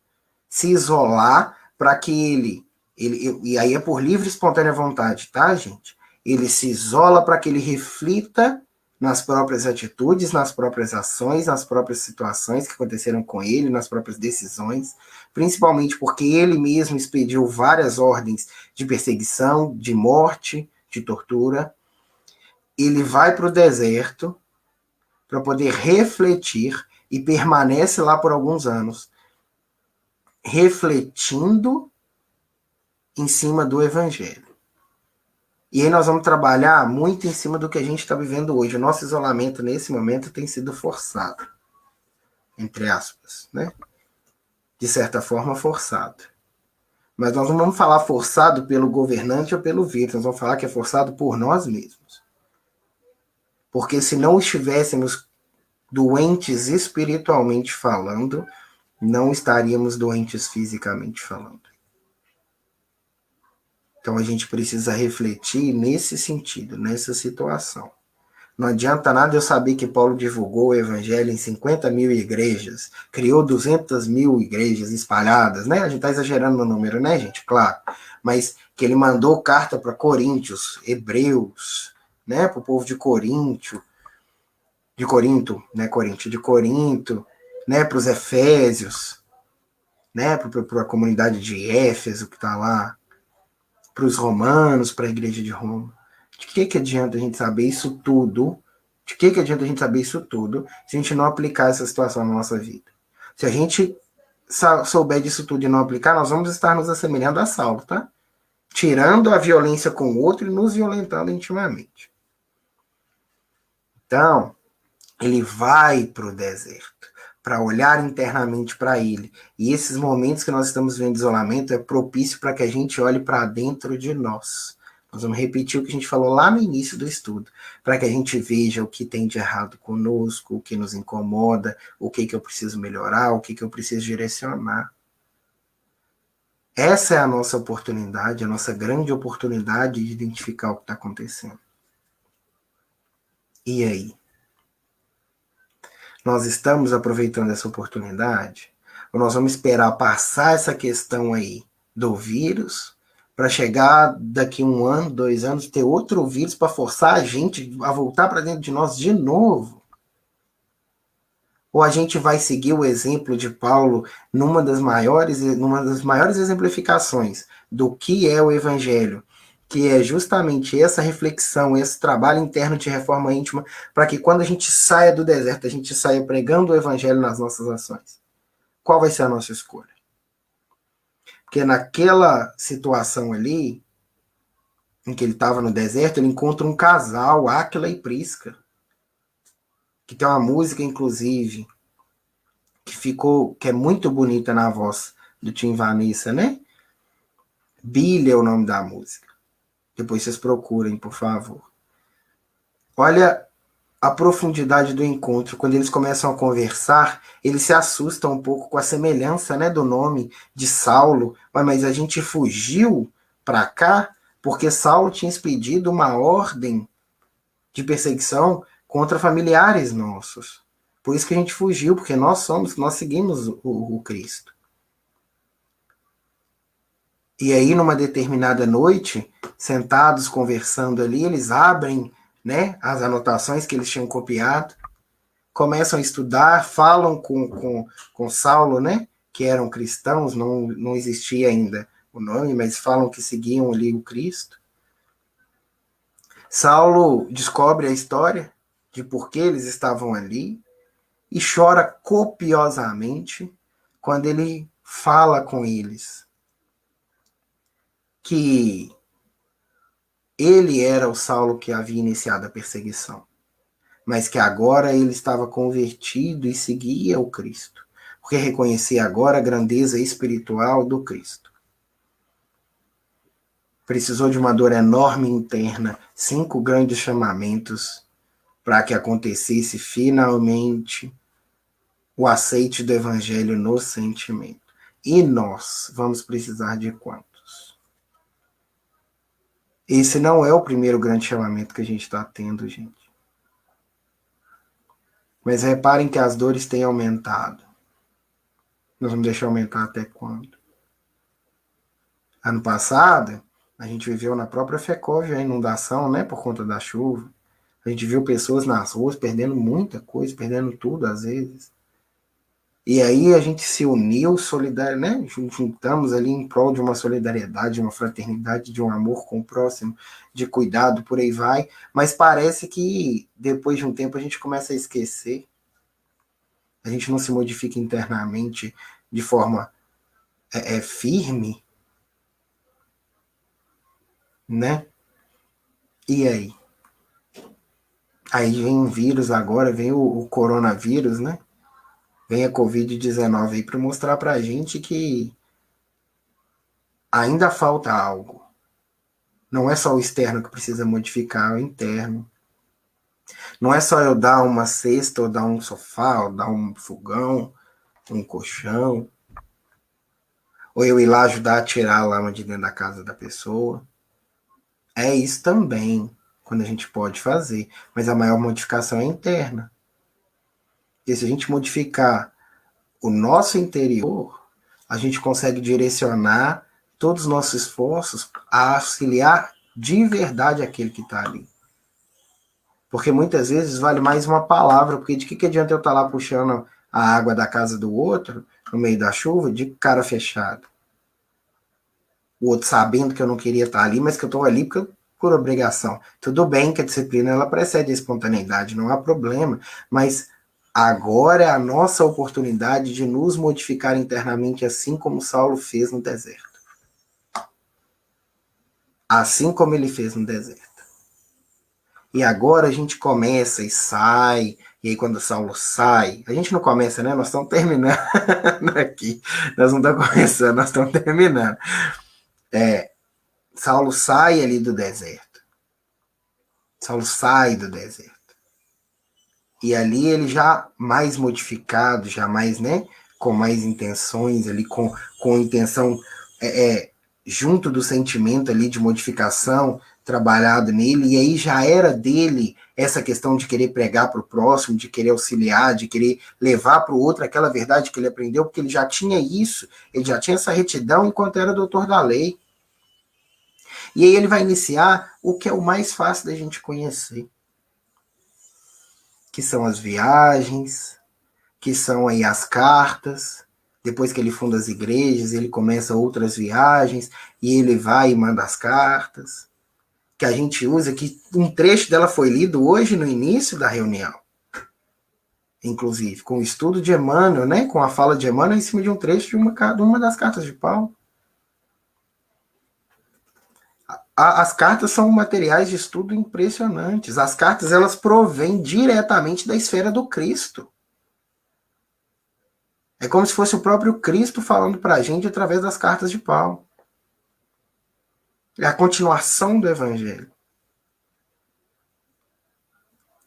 se isolar para que ele, e aí é por livre e espontânea vontade, tá, gente? Ele se isola para que ele reflita nas próprias atitudes, nas próprias ações, nas próprias situações que aconteceram com ele, nas próprias decisões, principalmente porque ele mesmo expediu várias ordens de perseguição, de morte, de tortura. Ele vai para o deserto para poder refletir e permanece lá por alguns anos, refletindo em cima do evangelho. E aí nós vamos trabalhar muito em cima do que a gente está vivendo hoje. O nosso isolamento nesse momento tem sido forçado, entre aspas, né? de certa forma, forçado. Mas nós não vamos falar forçado pelo governante ou pelo vírus, nós vamos falar que é forçado por nós mesmos. Porque se não estivéssemos doentes espiritualmente falando, não estaríamos doentes fisicamente falando. Então a gente precisa refletir nesse sentido, nessa situação. Não adianta nada eu saber que Paulo divulgou o evangelho em 50 mil igrejas, criou 200 mil igrejas espalhadas, né? A gente está exagerando no número, né, gente? Claro. Mas que ele mandou carta para Coríntios, Hebreus, né? Para o povo de Corinto, de Corinto, né? Para os Efésios, né? Para a comunidade de Éfeso que está lá, para os romanos, para a igreja de Roma. De que adianta a gente saber isso tudo? De que adianta a gente saber isso tudo se a gente não aplicar essa situação na nossa vida? Se a gente souber disso tudo e não aplicar, nós vamos estar nos assemelhando a Saulo, tá? Tirando a violência com o outro e nos violentando intimamente. Então, ele vai para o deserto para olhar internamente para ele. E esses momentos que nós estamos vendo de isolamento é propício para que a gente olhe para dentro de nós. Nós vamos repetir o que a gente falou lá no início do estudo, para que a gente veja o que tem de errado conosco, o que nos incomoda, o que eu preciso melhorar, o que eu preciso direcionar. Essa é a nossa oportunidade, a nossa grande oportunidade de identificar o que está acontecendo. E aí? Nós estamos aproveitando essa oportunidade? Ou nós vamos esperar passar essa questão aí do vírus para chegar daqui 1 ano, 2 anos, ter outro vírus para forçar a gente a voltar para dentro de nós de novo? Ou a gente vai seguir o exemplo de Paulo numa das maiores exemplificações do que é o evangelho, que é justamente essa reflexão, esse trabalho interno de reforma íntima, para que quando a gente saia do deserto, a gente saia pregando o evangelho nas nossas ações. Qual vai ser a nossa escolha? Porque naquela situação ali, em que ele estava no deserto, ele encontra um casal, Áquila e Prisca, que tem uma música, inclusive, que é muito bonita na voz do Tim Vanessa, né? Billy é o nome da música. Depois vocês procurem, por favor. Olha a profundidade do encontro. Quando eles começam a conversar, eles se assustam um pouco com a semelhança, né, do nome de Saulo. Mas a gente fugiu para cá porque Saulo tinha expedido uma ordem de perseguição contra familiares nossos. Por isso que a gente fugiu, porque nós seguimos o Cristo. E aí, numa determinada noite, sentados conversando ali, eles abrem, né, as anotações que eles tinham copiado, começam a estudar, falam com Saulo, né, que eram cristãos, não existia ainda o nome, mas falam que seguiam ali o Cristo. Saulo descobre a história de por que eles estavam ali e chora copiosamente quando ele fala com eles que ele era o Saulo que havia iniciado a perseguição, mas que agora ele estava convertido e seguia o Cristo, porque reconhecia agora a grandeza espiritual do Cristo. Precisou de uma dor enorme interna, 5 grandes chamamentos, para que acontecesse finalmente o aceite do evangelho no sentimento. E nós vamos precisar de quantos? Esse não é o primeiro grande chamamento que a gente está tendo, gente. Mas reparem que as dores têm aumentado. Nós vamos deixar aumentar até quando? Ano passado, a gente viveu na própria Fecov a inundação, né, por conta da chuva. A gente viu pessoas nas ruas perdendo muita coisa, perdendo tudo às vezes. E aí a gente se uniu, solidário, né? Juntamos ali em prol de uma solidariedade, de uma fraternidade, de um amor com o próximo, de cuidado, por aí vai. Mas parece que depois de um tempo a gente começa a esquecer. A gente não se modifica internamente de forma firme, né? E aí? Aí vem o vírus agora, vem o coronavírus, né? vem a Covid-19 aí para mostrar para a gente que ainda falta algo. Não é só o externo que precisa modificar, é o interno. Não é só eu dar uma cesta, ou dar um sofá, ou dar um fogão, um colchão, ou eu ir lá ajudar a tirar a lama de dentro da casa da pessoa. É isso também, quando a gente pode fazer. Mas a maior modificação é interna. Porque se a gente modificar o nosso interior, a gente consegue direcionar todos os nossos esforços a auxiliar de verdade aquele que está ali. Porque muitas vezes vale mais uma palavra, porque de que adianta eu estar lá puxando a água da casa do outro, no meio da chuva, de cara fechada? O outro sabendo que eu não queria estar ali, mas que eu estou ali por obrigação. Tudo bem que a disciplina ela precede a espontaneidade, não há problema, mas agora é a nossa oportunidade de nos modificar internamente, assim como Saulo fez no deserto. Assim como ele fez no deserto. E agora a gente começa e sai, e aí quando Saulo sai, a gente não começa, né? Nós estamos terminando aqui. Nós não estamos começando, nós estamos terminando. Saulo sai ali do deserto. Saulo sai do deserto. E ali ele já mais modificado, já mais, né? Com mais intenções ali, com intenção junto do sentimento ali de modificação trabalhado nele, e aí já era dele essa questão de querer pregar para o próximo, de querer auxiliar, de querer levar para o outro aquela verdade que ele aprendeu, porque ele já tinha isso, ele já tinha essa retidão enquanto era doutor da lei. E aí ele vai iniciar o que é o mais fácil da gente conhecer, que são as viagens, que são aí as cartas. Depois que ele funda as igrejas, ele começa outras viagens, e ele vai e manda as cartas, que a gente usa, que um trecho dela foi lido hoje no início da reunião, inclusive, com o estudo de Emmanuel, né, com a fala de Emmanuel em cima de um trecho de uma das cartas de Paulo. As cartas são materiais de estudo impressionantes. As cartas, elas provêm diretamente da esfera do Cristo. É como se fosse o próprio Cristo falando para a gente através das cartas de Paulo. É a continuação do Evangelho.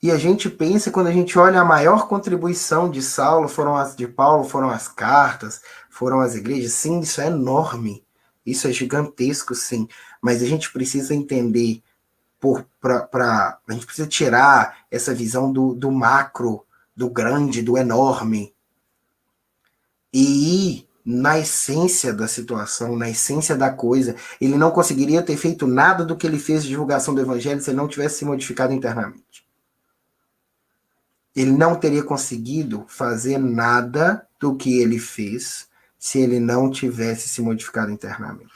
E a gente pensa, quando a gente olha a maior contribuição de Saulo, foram as de Paulo, foram as cartas, foram as igrejas. Sim, isso é enorme. Isso é gigantesco, sim. Mas a gente precisa entender, a gente precisa tirar essa visão do macro, do grande, do enorme, e ir na essência da situação, na essência da coisa. Ele não conseguiria ter feito nada do que ele fez de divulgação do evangelho se ele não tivesse se modificado internamente. Ele não teria conseguido fazer nada do que ele fez se ele não tivesse se modificado internamente.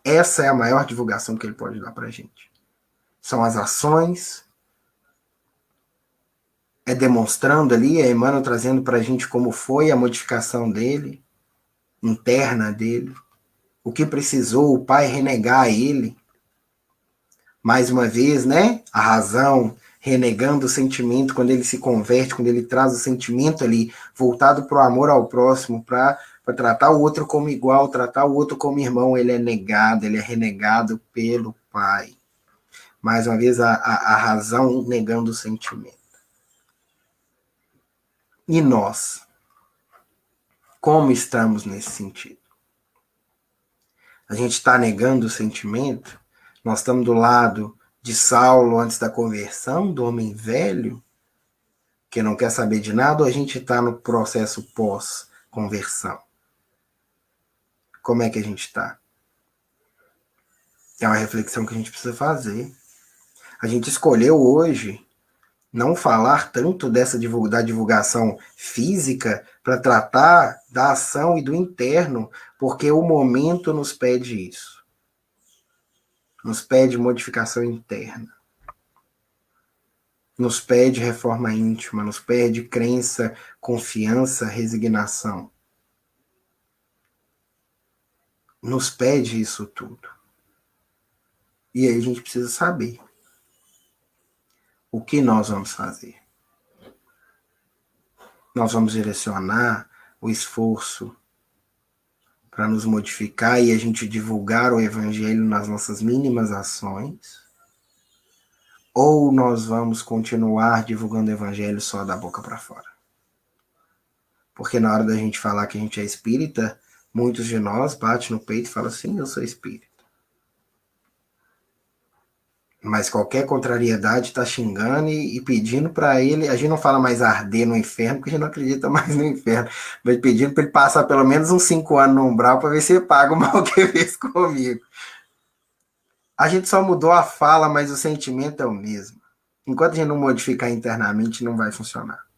Essa é a maior divulgação que ele pode dar para a gente. São as ações, é demonstrando ali, é Emmanuel trazendo para a gente como foi a modificação dele, interna dele, o que precisou o pai renegar ele. Mais uma vez, né? A razão renegando o sentimento quando ele se converte, quando ele traz o sentimento ali voltado para o amor ao próximo, para tratar o outro como igual, tratar o outro como irmão, ele é negado, ele é renegado pelo pai. Mais uma vez, a razão negando o sentimento. E nós? Como estamos nesse sentido? A gente está negando o sentimento? Nós estamos do lado de Saulo antes da conversão, do homem velho, que não quer saber de nada, ou a gente está no processo pós-conversão? Como é que a gente está? É uma reflexão que a gente precisa fazer. A gente escolheu hoje não falar tanto da divulgação física para tratar da ação e do interno, porque o momento nos pede isso. Nos pede modificação interna. Nos pede reforma íntima, nos pede crença, confiança, resignação. Nos pede isso tudo. E aí a gente precisa saber o que nós vamos fazer. nós vamos direcionar o esforço para nos modificar e a gente divulgar o evangelho nas nossas mínimas ações, ou nós vamos continuar divulgando o evangelho só da boca para fora? Porque na hora da gente falar que a gente é espírita, muitos de nós batem no peito e falam assim, eu sou espírita. Mas qualquer contrariedade está xingando e pedindo para ele, a gente não fala mais arder no inferno, porque a gente não acredita mais no inferno, mas pedindo para ele passar pelo menos uns 5 anos no umbral para ver se ele paga o mal que fez comigo. A gente só mudou a fala, mas o sentimento é o mesmo. Enquanto a gente não modificar internamente, não vai funcionar.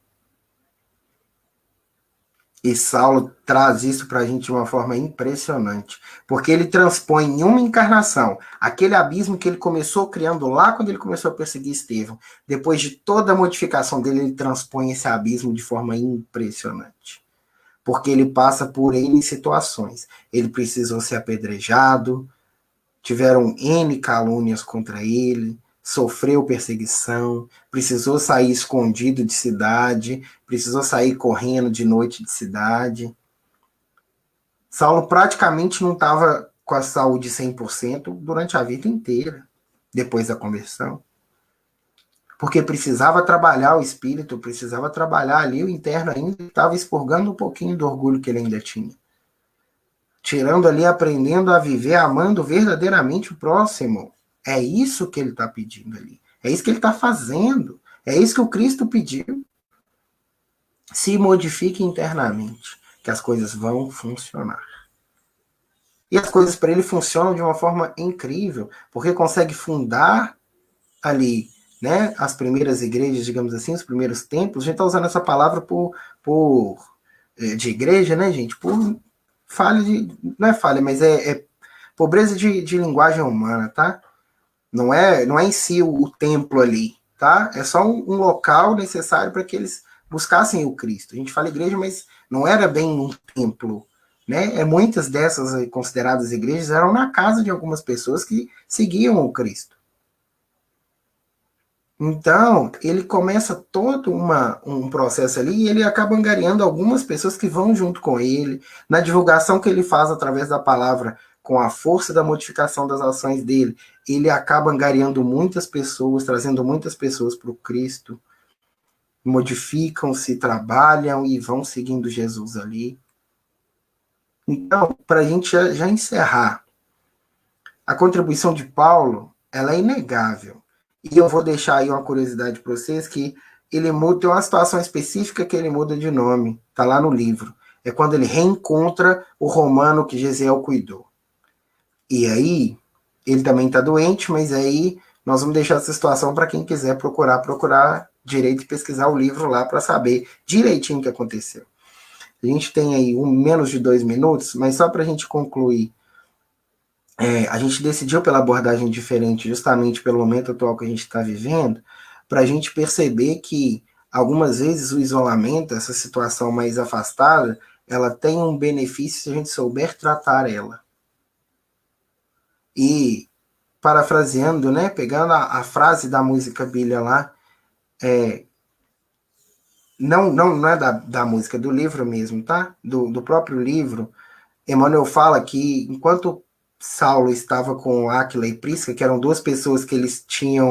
E Saulo traz isso para a gente de uma forma impressionante, porque ele transpõe em uma encarnação aquele abismo que ele começou criando lá quando ele começou a perseguir Estevão. Depois de toda a modificação dele, ele transpõe esse abismo de forma impressionante, porque ele passa por N situações. Ele precisou ser apedrejado, tiveram N calúnias contra ele, sofreu perseguição, precisou sair escondido de cidade, precisou sair correndo de noite de cidade. Saulo praticamente não estava com a saúde 100% durante a vida inteira, depois da conversão. Porque precisava trabalhar o espírito, precisava trabalhar ali o interno ainda, estava expurgando um pouquinho do orgulho que ele ainda tinha. Tirando ali, aprendendo a viver, amando verdadeiramente o próximo. É isso que ele está pedindo ali. É isso que ele está fazendo. É isso que o Cristo pediu. Se modifique internamente, que as coisas vão funcionar. E as coisas para ele funcionam de uma forma incrível, porque consegue fundar ali, né, as primeiras igrejas, digamos assim, os primeiros templos. A gente está usando essa palavra de igreja, né, gente? Por falha de... Não é falha, mas é pobreza de linguagem humana, tá? Não é em si o templo ali, tá? É só um local necessário para que eles buscassem o Cristo. A gente fala igreja, mas não era bem um templo, né? Muitas dessas consideradas igrejas eram na casa de algumas pessoas que seguiam o Cristo. Então, ele começa todo um processo ali e ele acaba angariando algumas pessoas que vão junto com ele, na divulgação que ele faz através da palavra, com a força da modificação das ações dele, ele acaba angariando muitas pessoas, trazendo muitas pessoas para o Cristo, modificam-se, trabalham e vão seguindo Jesus ali. Então, para a gente já encerrar, a contribuição de Paulo, ela é inegável. E eu vou deixar aí uma curiosidade para vocês, que ele muda, tem uma situação específica que ele muda de nome, está lá no livro. É quando ele reencontra o romano que Gesiel cuidou. E aí, ele também está doente, mas aí nós vamos deixar essa situação para quem quiser procurar direito e pesquisar o livro lá para saber direitinho o que aconteceu. A gente tem aí menos de 2 minutos, mas só para a gente concluir, a gente decidiu pela abordagem diferente justamente pelo momento atual que a gente está vivendo, para a gente perceber que algumas vezes o isolamento, essa situação mais afastada, ela tem um benefício se a gente souber tratar ela. E, parafraseando, né, pegando a frase da música Bíblia lá, não é da música, do livro mesmo, tá? Do próprio livro, Emmanuel fala que enquanto Saulo estava com Áquila e Prisca, que eram 2 pessoas que ele tinha,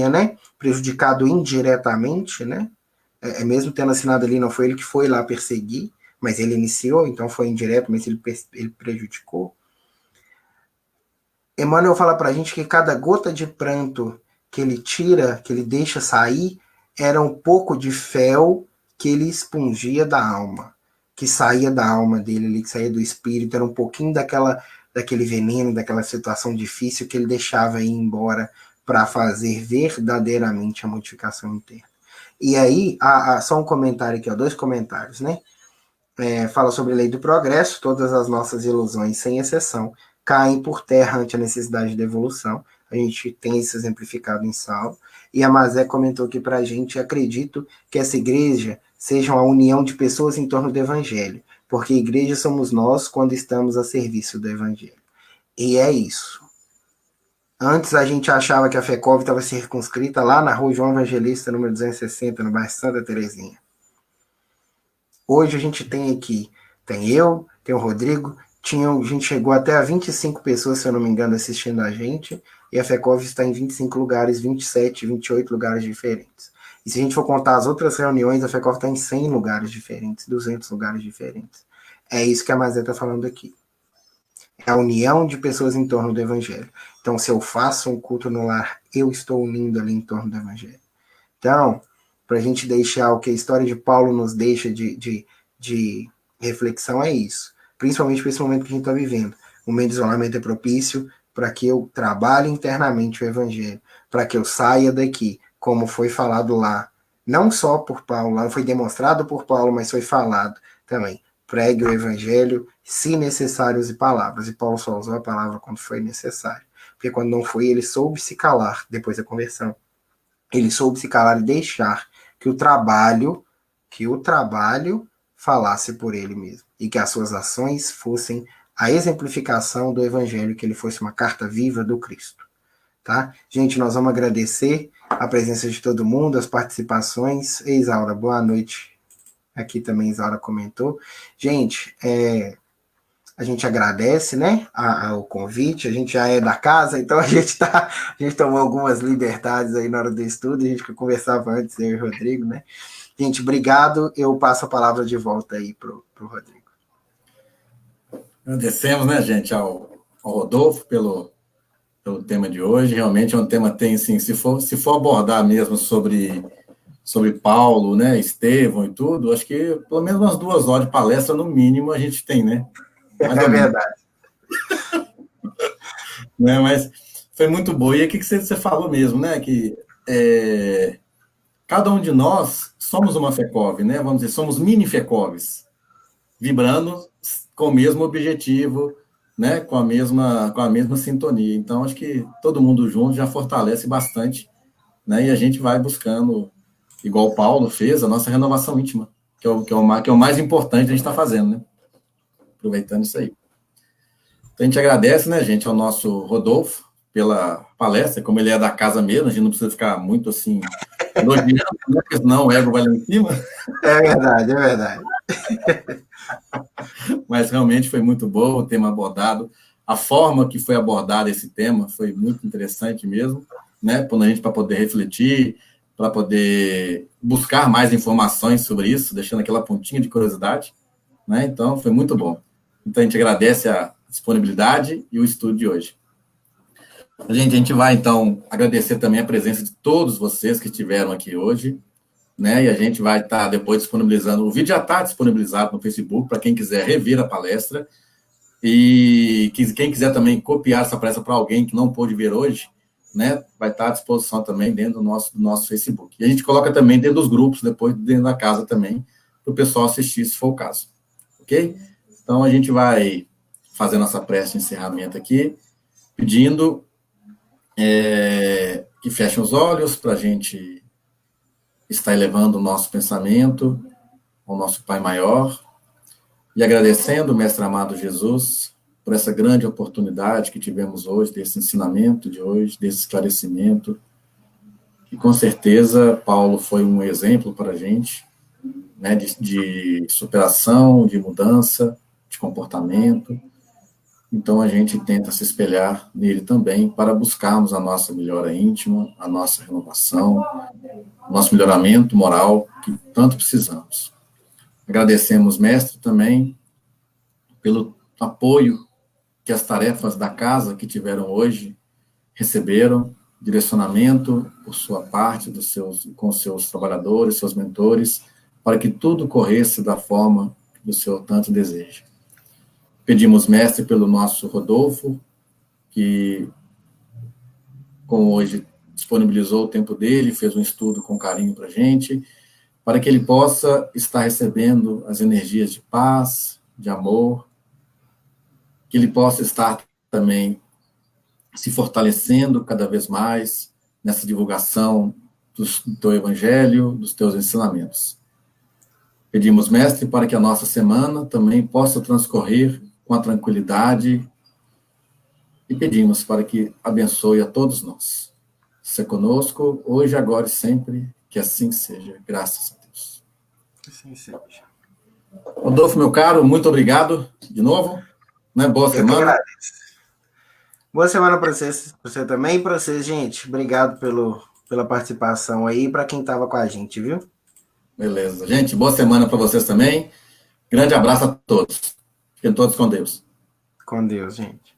né, prejudicado indiretamente, né? Mesmo tendo assinado ali, não foi ele que foi lá perseguir, mas ele iniciou, então foi indireto, mas ele prejudicou. Emmanuel fala para a gente que cada gota de pranto que ele tira, que ele deixa sair, era um pouco de fel que ele expungia da alma, que saía da alma dele ali, que saía do espírito, era um pouquinho daquele veneno, daquela situação difícil que ele deixava ir embora para fazer verdadeiramente a modificação interna. E aí, só um comentário aqui, 2 comentários, né? Fala sobre a lei do progresso, todas as nossas ilusões, sem exceção, caem por terra ante a necessidade da evolução. A gente tem isso exemplificado em Saulo. E a Mazé comentou aqui para a gente, acredito que essa igreja seja uma união de pessoas em torno do evangelho, porque igreja somos nós quando estamos a serviço do evangelho. E é isso. Antes a gente achava que a FECOV estava circunscrita lá na rua João Evangelista, número 260, no bairro Santa Terezinha. Hoje a gente tem aqui, tem eu, tem o Rodrigo, a gente chegou até a 25 pessoas, se eu não me engano, assistindo a gente, e a FECOV está em 25 lugares, 27, 28 lugares diferentes. E se a gente for contar as outras reuniões, a FECOV está em 100 lugares diferentes, 200 lugares diferentes. É isso que a Mazé está falando aqui. É a união de pessoas em torno do Evangelho. Então, se eu faço um culto no lar, eu estou unindo ali em torno do Evangelho. Então, para a gente deixar o que a história de Paulo nos deixa de reflexão é isso. Principalmente para esse momento que a gente está vivendo. O momento de isolamento é propício para que eu trabalhe internamente o Evangelho, para que eu saia daqui, como foi falado lá, não só por Paulo, lá foi demonstrado por Paulo, mas foi falado também. Pregue o Evangelho, se necessário, use palavras. E Paulo só usou a palavra quando foi necessário. Porque quando não foi, ele soube se calar depois da conversão. Ele soube se calar e deixar que o trabalho falasse por ele mesmo. E que as suas ações fossem a exemplificação do Evangelho, que ele fosse uma carta viva do Cristo. Tá? Gente, nós vamos agradecer a presença de todo mundo, as participações. Ei, Isaura, boa noite. Aqui também Isaura comentou. Gente, a gente agradece, né, o convite, a gente já é da casa, então a gente tomou algumas liberdades aí na hora do estudo, a gente conversava antes, eu e o Rodrigo, né. Gente, obrigado, eu passo a palavra de volta aí pro Rodrigo. Agradecemos, né, gente, ao Rodolfo pelo tema de hoje. Realmente é um tema que tem, assim, se for abordar mesmo sobre Paulo, né, Estevão e tudo, acho que pelo menos umas 2 horas de palestra, no mínimo, a gente tem, né? É verdade. Né, mas foi muito boa. E aqui que você falou mesmo, né, que cada um de nós somos uma FECOV, né, vamos dizer, somos mini FECOVs, vibrando com o mesmo objetivo, né, com a mesma sintonia. Então, acho que todo mundo junto já fortalece bastante, né, e a gente vai buscando, igual o Paulo fez, a nossa renovação íntima, que é o mais importante a gente está fazendo, né, aproveitando isso aí. Então, a gente agradece, né, gente, ao nosso Rodolfo pela palestra, como ele é da casa mesmo, a gente não precisa ficar muito, assim, elogiando, né, porque senão o ego vai lá em cima. É verdade. Mas realmente foi muito bom o tema abordado. A forma que foi abordado esse tema foi muito interessante mesmo, né? Para poder refletir, para poder buscar mais informações sobre isso, deixando aquela pontinha de curiosidade, né? Então, foi muito bom. Então, a gente agradece a disponibilidade e o estudo de hoje. A gente vai, então, agradecer também a presença de todos vocês que estiveram aqui hoje, né? E a gente vai estar depois disponibilizando, o vídeo já está disponibilizado no Facebook, para quem quiser rever a palestra, e quem quiser também copiar essa palestra para alguém que não pôde ver hoje, né? Vai estar à disposição também dentro do nosso Facebook. E a gente coloca também dentro dos grupos, depois dentro da casa também, para o pessoal assistir, se for o caso. Ok? Então, a gente vai fazer nossa prece de encerramento aqui, pedindo que fechem os olhos para a gente estar elevando o nosso pensamento ao nosso Pai Maior e agradecendo, Mestre amado Jesus, por essa grande oportunidade que tivemos hoje, desse ensinamento de hoje, desse esclarecimento, que com certeza Paulo foi um exemplo para a gente, né, de superação, de mudança, de comportamento. Então, a gente tenta se espelhar nele também para buscarmos a nossa melhora íntima, a nossa renovação, o nosso melhoramento moral que tanto precisamos. Agradecemos, mestre, também pelo apoio que as tarefas da casa que tiveram hoje receberam, direcionamento por sua parte, com seus trabalhadores, seus mentores, para que tudo corresse da forma que o Senhor tanto deseja. Pedimos, mestre, pelo nosso Rodolfo, que, como hoje disponibilizou o tempo dele, fez um estudo com carinho para a gente, para que ele possa estar recebendo as energias de paz, de amor, que ele possa estar também se fortalecendo cada vez mais nessa divulgação do teu evangelho, dos teus ensinamentos. Pedimos, mestre, para que a nossa semana também possa transcorrer com a tranquilidade e pedimos para que abençoe a todos nós. Seja conosco, hoje, agora e sempre, que assim seja. Graças a Deus. Assim seja. Rodolfo, meu caro, muito obrigado de novo. Né? Boa semana. Boa semana para você também e para vocês, gente. Obrigado pela participação aí, para quem estava com a gente, viu? Beleza. Gente, boa semana para vocês também. Grande abraço a todos. Fiquem todos com Deus. Com Deus, gente.